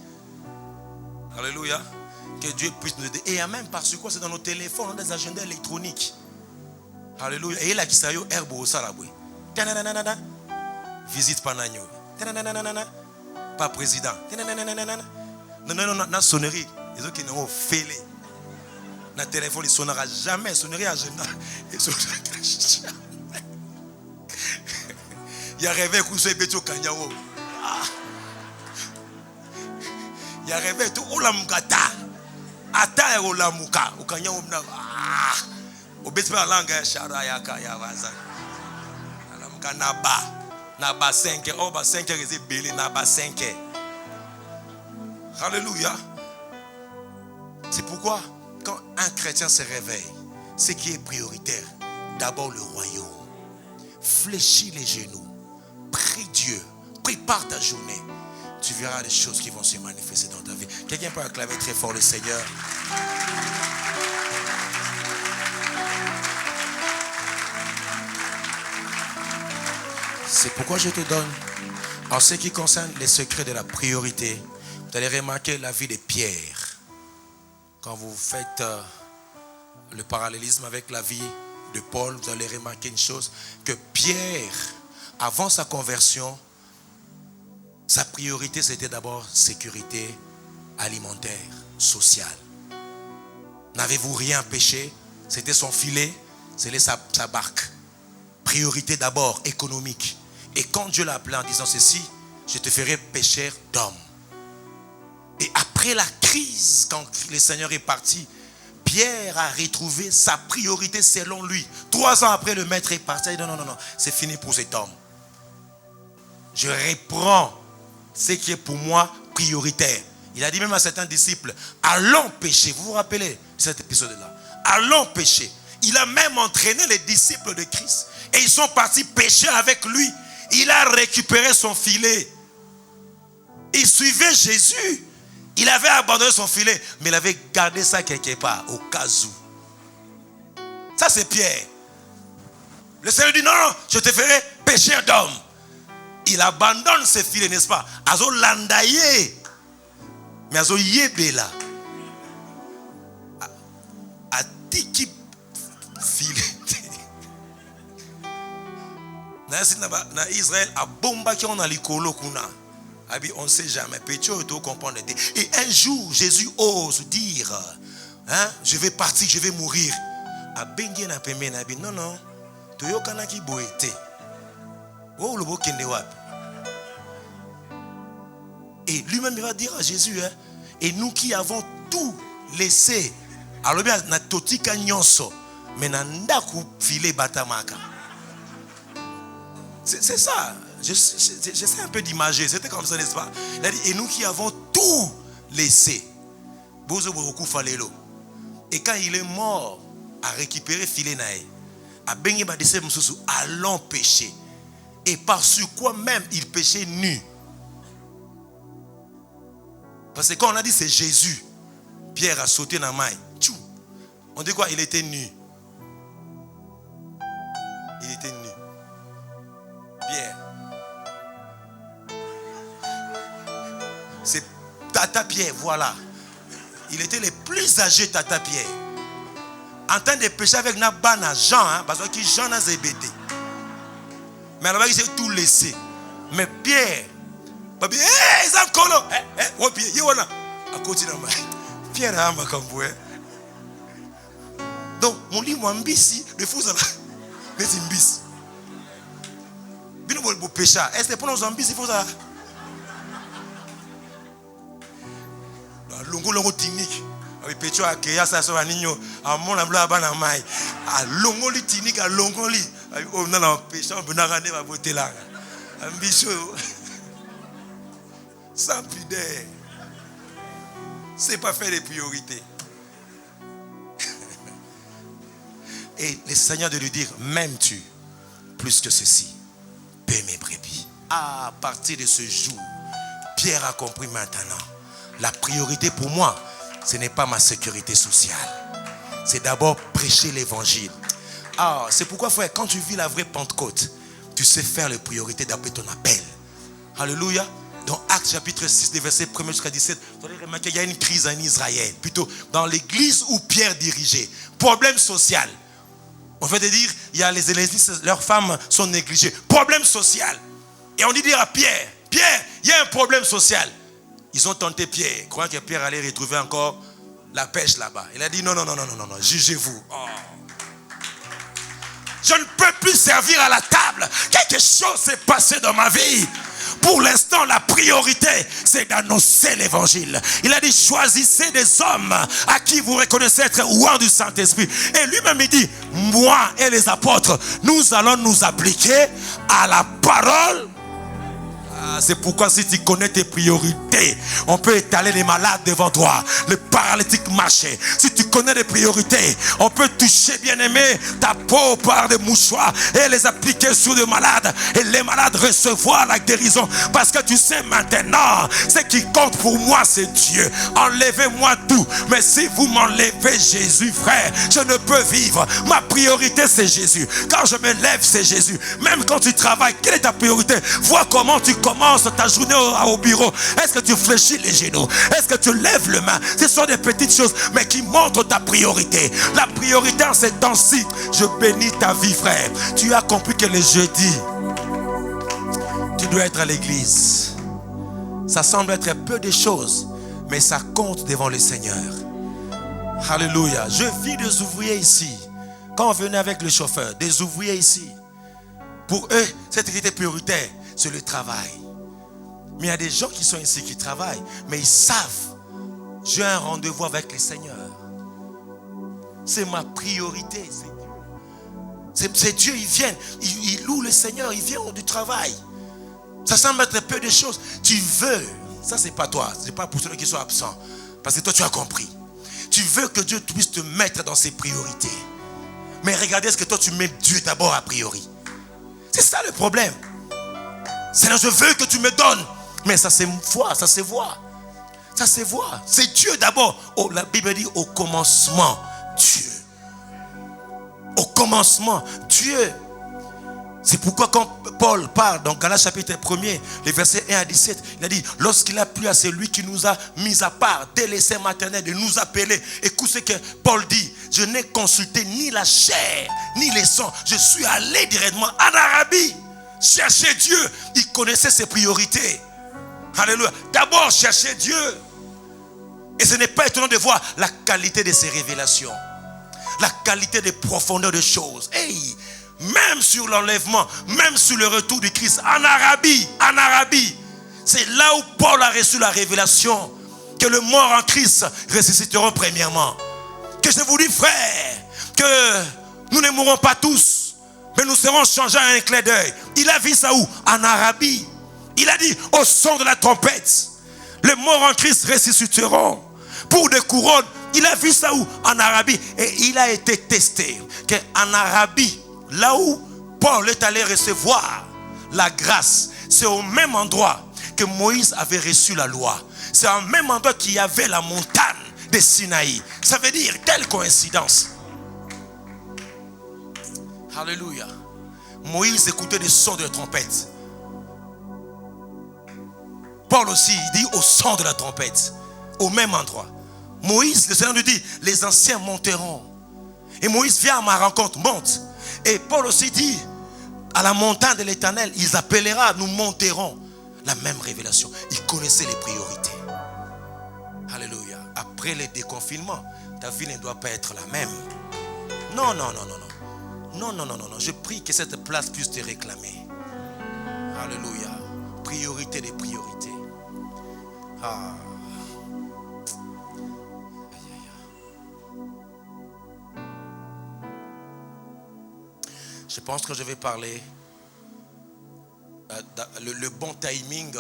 S1: Alléluia. Que Dieu puisse nous aider. Et il y a même parce que c'est dans nos téléphones, dans des agendas électroniques. Alléluia. Et il y a qui s'est eu herbe au salaboué. Visite Panagno. Pas président. Non, la sonnerie. Les autres qui n'ont pas fait. Le téléphone, il ne sonnera jamais. Sonnerie agenda. Il sonnera jamais. Il y a rêvé que vous êtes au Kanyao. Il y a rêvé tout au Lamukata. Ata et au Lamuka. Au Kanyao. Au Betpa Langa, Sharayaka, Yavaza. Alamuka Naba. Naba 5. Oh, 5 est belé. Naba 5. Alléluia. C'est pourquoi, quand un chrétien se réveille, ce qui est prioritaire, d'abord le royaume. Fléchis les genoux. Prie Dieu. Prépare ta journée. tu verras les choses qui vont se manifester dans ta vie. Quelqu'un peut acclamer très fort le Seigneur. C'est pourquoi je te donne, en ce qui concerne les secrets de la priorité, vous allez remarquer la vie de Pierre. Quand vous faites le parallélisme avec la vie de Paul, vous allez remarquer une chose, que Pierre, avant sa conversion, sa priorité c'était d'abord sécurité alimentaire, sociale. N'avez-vous rien péché? C'était son filet, c'était sa barque. Priorité d'abord économique. Et quand Dieu l'a appelé en disant ceci, je te ferai pécheur d'hommes. Et après la crise, quand le Seigneur est parti, Pierre a retrouvé sa priorité selon lui. 3 ans après, le maître est parti. Il dit non, c'est fini pour cet homme. Je reprends ce qui est pour moi prioritaire. Il a dit même à certains disciples, allons pécher. Vous vous rappelez cet épisode-là? Allons pécher. Il a même entraîné les disciples de Christ. Et ils sont partis pêcher avec lui. Il a récupéré son filet. Il suivait Jésus. Il avait abandonné son filet, mais il avait gardé ça quelque part, au cas où. Ça, c'est Pierre. Le Seigneur dit, non, je te ferai pécheur d'hommes. Il abandonne ses filets, n'est-ce pas? Azo landaye. Mais azo yebela. A tiki filet. Na Israël, a bomba qui on a likolo kuna. On ne sait jamais. Et un jour, Jésus ose dire, hein, je vais partir, je vais mourir. Non. Et lui-même il va dire à Jésus, hein, et nous qui avons tout laissé, alors bien, na totika nyonso, mais na ndaku file batamaka. C'est ça. J'essaie un peu d'imager. C'était comme ça, n'est-ce pas? Il a dit, et nous qui avons tout laissé. Et quand il est mort, à récupérer filet naï, à baigner ma décès, allons pécher. Et par sur quoi même il péchait nu. Parce que quand on a dit c'est Jésus, Pierre a sauté dans la main. On dit quoi? Il était nu. Il était nu. Pierre. C'est Tata Pierre, voilà. Il était le plus âgé, Tata Pierre. En train de pécher avec Nabana Jean, hein, parce que Jean a zébété. Mais alors il s'est tout laissé. Mais Pierre, ils ont colo. À côté de moi. Pierre a un comme vous. Donc, mon lit, moi, mbisi, le fou, ça va. Mais c'est mbisi. Bien, vous péché. Est-ce que pour nos ambis, il faut ça? Longo technique. Avec Pécho à Kéa, ça soit un nigno. À mon abla bana mai. À longo li technique, à longo li. Oh non, péché, on peut n'a rien à voter là. Ambitieux. Sans pudeur. C'est pas faire des priorités. Et le Seigneur de lui dire, m'aimes-tu plus que ceci? Paie mes brebis. À partir de ce jour, Pierre a compris maintenant. La priorité pour moi, ce n'est pas ma sécurité sociale. C'est d'abord prêcher l'évangile. Ah, c'est pourquoi, frère, quand tu vis la vraie Pentecôte, tu sais faire les priorités d'après ton appel. Alléluia. Dans Actes chapitre 6, des versets 1 jusqu'à 17, vous allez remarquer qu'il y a une crise en Israël. Plutôt dans l'église où Pierre dirigeait. Problème social. On veut dire, il y a les élèves, leurs femmes sont négligées. Problème social. Et on dit à Pierre, Pierre, il y a un problème social. Ils ont tenté Pierre, croyant que Pierre allait retrouver encore la pêche là-bas. Il a dit non, jugez-vous. Oh. Je ne peux plus servir à la table. Quelque chose s'est passé dans ma vie. Pour l'instant, la priorité, c'est d'annoncer l'évangile. Il a dit, choisissez des hommes à qui vous reconnaissez être ouïs du Saint-Esprit. Et lui-même, il dit, moi et les apôtres, nous allons nous appliquer à la parole. C'est pourquoi si tu connais tes priorités, on peut étaler les malades devant toi, les paralytiques marcher. Si tu connais les priorités, on peut toucher, bien-aimé, ta peau par des mouchoirs et les appliquer sur des malades. Et les malades recevoir la guérison. Parce que tu sais maintenant, ce qui compte pour moi, c'est Dieu. Enlevez-moi tout. Mais si vous m'enlevez Jésus, frère, je ne peux vivre. Ma priorité, c'est Jésus. Quand je me lève, c'est Jésus. Même quand tu travailles, quelle est ta priorité? Vois comment tu commences ta journée au bureau. Est-ce que tu fléchis les genoux? Est-ce que tu lèves les mains? Ce sont des petites choses, mais qui montrent ta priorité. La priorité en ces temps-ci, je bénis ta vie, frère. Tu as compris que le jeudi, tu dois être à l'église. Ça semble être peu de choses, mais ça compte devant le Seigneur. Alléluia. Je vis des ouvriers ici. Quand on venait avec le chauffeur, des ouvriers ici. Pour eux, cette activité prioritaire, c'est le travail. Mais il y a des gens qui sont ici, qui travaillent, mais ils savent, j'ai un rendez-vous avec le Seigneur. C'est ma priorité. C'est Dieu, il vient, il loue le Seigneur, il vient du travail. Ça semble être peu de choses. Tu veux, ça c'est pas toi, c'est pas pour ceux qui sont absents. Parce que toi tu as compris. Tu veux que Dieu puisse te mettre dans ses priorités. Mais regardez, est-ce que toi tu mets Dieu d'abord a priori? C'est ça le problème. Seigneur, je veux que tu me donnes. Mais ça se voit, ça se voit. Ça se voit. C'est Dieu d'abord. Oh, la Bible dit au commencement, Dieu. Au commencement, Dieu. C'est pourquoi quand Paul parle dans Galates chapitre 1er, les versets 1 à 17, il a dit, lorsqu'il a plu à celui qui nous a mis à part dès les seins maternels de nous appeler. Écoute ce que Paul dit, je n'ai consulté ni la chair, ni les sangs. Je suis allé directement en Arabie chercher Dieu. Il connaissait ses priorités. Alléluia. D'abord chercher Dieu. Et ce n'est pas étonnant de voir la qualité de ses révélations. La qualité des profondeurs de choses. Hey, même sur l'enlèvement, même sur le retour du Christ, en Arabie, c'est là où Paul a reçu la révélation que le mort en Christ ressusciteront premièrement. Que je vous dis, frère, que nous ne mourrons pas tous, mais nous serons changés à un clin d'œil. Il a vu ça où? En Arabie. Il a dit au son de la trompette, les morts en Christ ressusciteront pour des couronnes. Il a vu ça où? En Arabie. Et il a été testé qu'en Arabie, là où Paul est allé recevoir la grâce, c'est au même endroit que Moïse avait reçu la loi. C'est au même endroit qu'il y avait la montagne de Sinaï. Ça veut dire, quelle coïncidence. Alléluia. Moïse écoutait le son de la trompette. Paul aussi, il dit au son de la trompette. Au même endroit. Moïse, le Seigneur lui dit, les anciens monteront. Et Moïse vient à ma rencontre, monte. Et Paul aussi dit, à la montagne de l'Éternel, ils appellera, nous monterons. La même révélation. Il connaissait les priorités. Alléluia. Après le déconfinement, ta vie ne doit pas être la même. Non. Non. Je prie que cette place puisse te réclamer. Alléluia. Priorité des priorités. Ah. Je pense que je vais parler le bon timing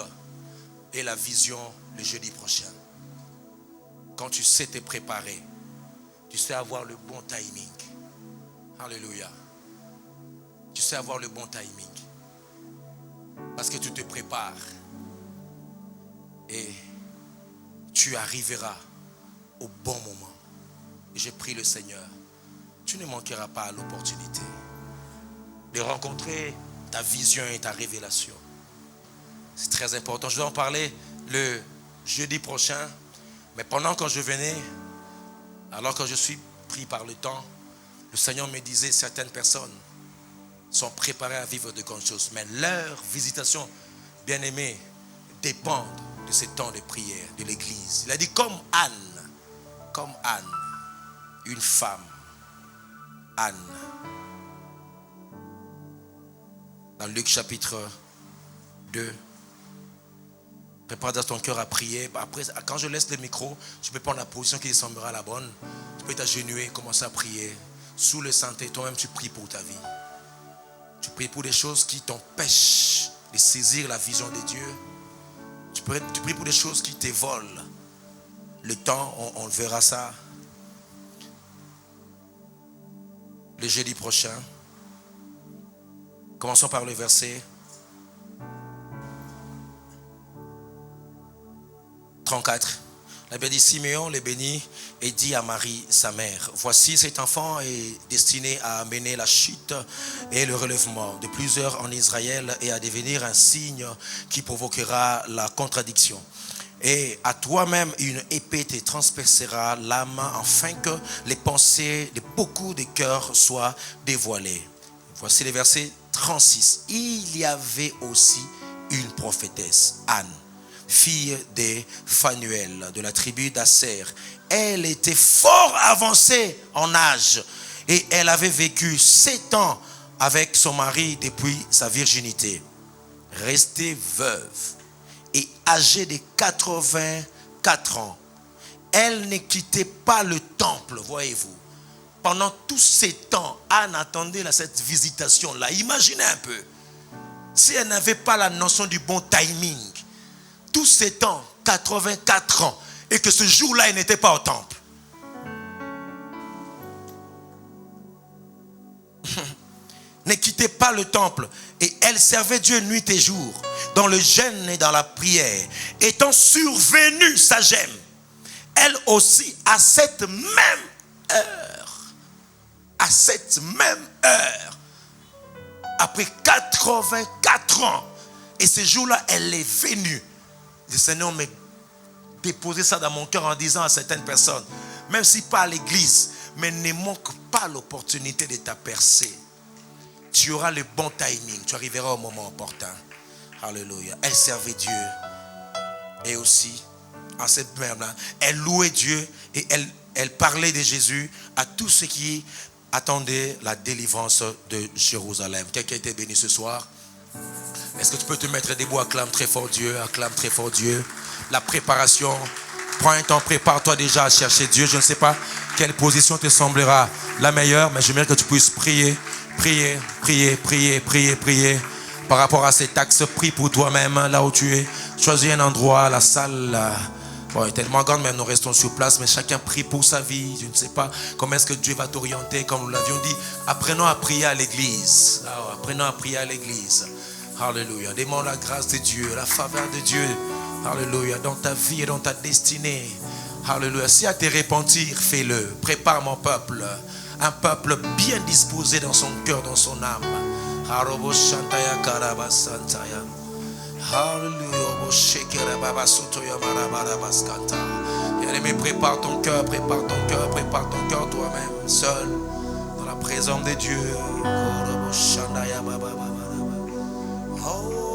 S1: et la vision le jeudi prochain. Quand tu sais te préparer, tu sais avoir le bon timing. Alléluia. Tu sais avoir le bon timing. Parce que tu te prépares. Et tu arriveras au bon moment. Et je prie le Seigneur, tu ne manqueras pas à l'opportunité de rencontrer ta vision et ta révélation. C'est très important. Je vais en parler le jeudi prochain. Mais pendant que je venais, alors que je suis pris par le temps, le Seigneur me disait, certaines personnes sont préparées à vivre de grandes choses. Mais leur visitation, bien-aimée, dépend de ces temps de prière de l'église. Il a dit comme Anne, une femme, Anne. Dans Luc chapitre 2, prépare dans ton cœur à prier. Après, quand je laisse le micro, tu peux prendre la position qui semblera la bonne. Tu peux t'agenouiller, commencer à prier. Sous le santé, toi-même tu pries pour ta vie. Tu pries pour des choses qui t'empêchent de saisir la vision de Dieu. Tu pries pour des choses qui te volent. Le temps, on verra ça le jeudi prochain. Commençons par le verset 34. La Bible dit, Siméon le bénit et dit à Marie, sa mère, voici cet enfant est destiné à amener la chute et le relèvement de plusieurs en Israël et à devenir un signe qui provoquera la contradiction. Et à toi-même une épée te transpercera l'âme afin que les pensées de beaucoup de cœurs soient dévoilées. Voici le verset 36. Il y avait aussi une prophétesse, Anne, fille de Phanuel, de la tribu d'Aser. Elle était fort avancée en âge et elle avait vécu 7 ans avec son mari depuis sa virginité. Restée veuve et âgée de 84 ans, elle ne quittait pas le temple, voyez-vous. Pendant tous ces temps, Anne attendait cette visitation-là. Imaginez un peu, si elle n'avait pas la notion du bon timing, tous ces temps, 84 ans, et que ce jour-là, elle n'était pas au temple. Ne quittez pas le temple. Et elle servait Dieu nuit et jour, dans le jeûne et dans la prière. Étant survenue sa gemme, elle aussi, à cette même heure, après 84 ans, et ce jour-là, elle est venue. Le Seigneur m'a déposé ça dans mon cœur en disant à certaines personnes, même si pas à l'église, mais ne manque pas l'opportunité de ta percée. Tu auras le bon timing, tu arriveras au moment opportun. Alléluia. Elle servait Dieu. Et aussi, en cette même-là, elle louait Dieu et elle parlait de Jésus à tous ceux qui attendaient la délivrance de Jérusalem. Quelqu'un était béni ce soir? Est-ce que tu peux te mettre debout? Acclame très fort Dieu, acclame très fort Dieu. La préparation, prends un temps, prépare-toi déjà à chercher Dieu. Je ne sais pas quelle position te semblera la meilleure, mais j'aimerais que tu puisses prier. Prier par rapport à cet axe. Prie pour toi-même là où tu es. Choisis un endroit, la salle est tellement grande, mais nous restons sur place. Mais chacun prie pour sa vie. Je ne sais pas comment est-ce que Dieu va t'orienter. Comme nous l'avions dit, apprenons à prier à l'église. Apprenons à prier à l'église. Alléluia. Demande la grâce de Dieu, la faveur de Dieu. Alléluia. Dans ta vie et dans ta destinée. Alléluia. Si à te repentir, fais-le. Prépare mon peuple. Un peuple bien disposé dans son cœur, dans son âme. Bien-aimé, prépare ton cœur toi-même, seul, dans la présence de Dieu. Oh.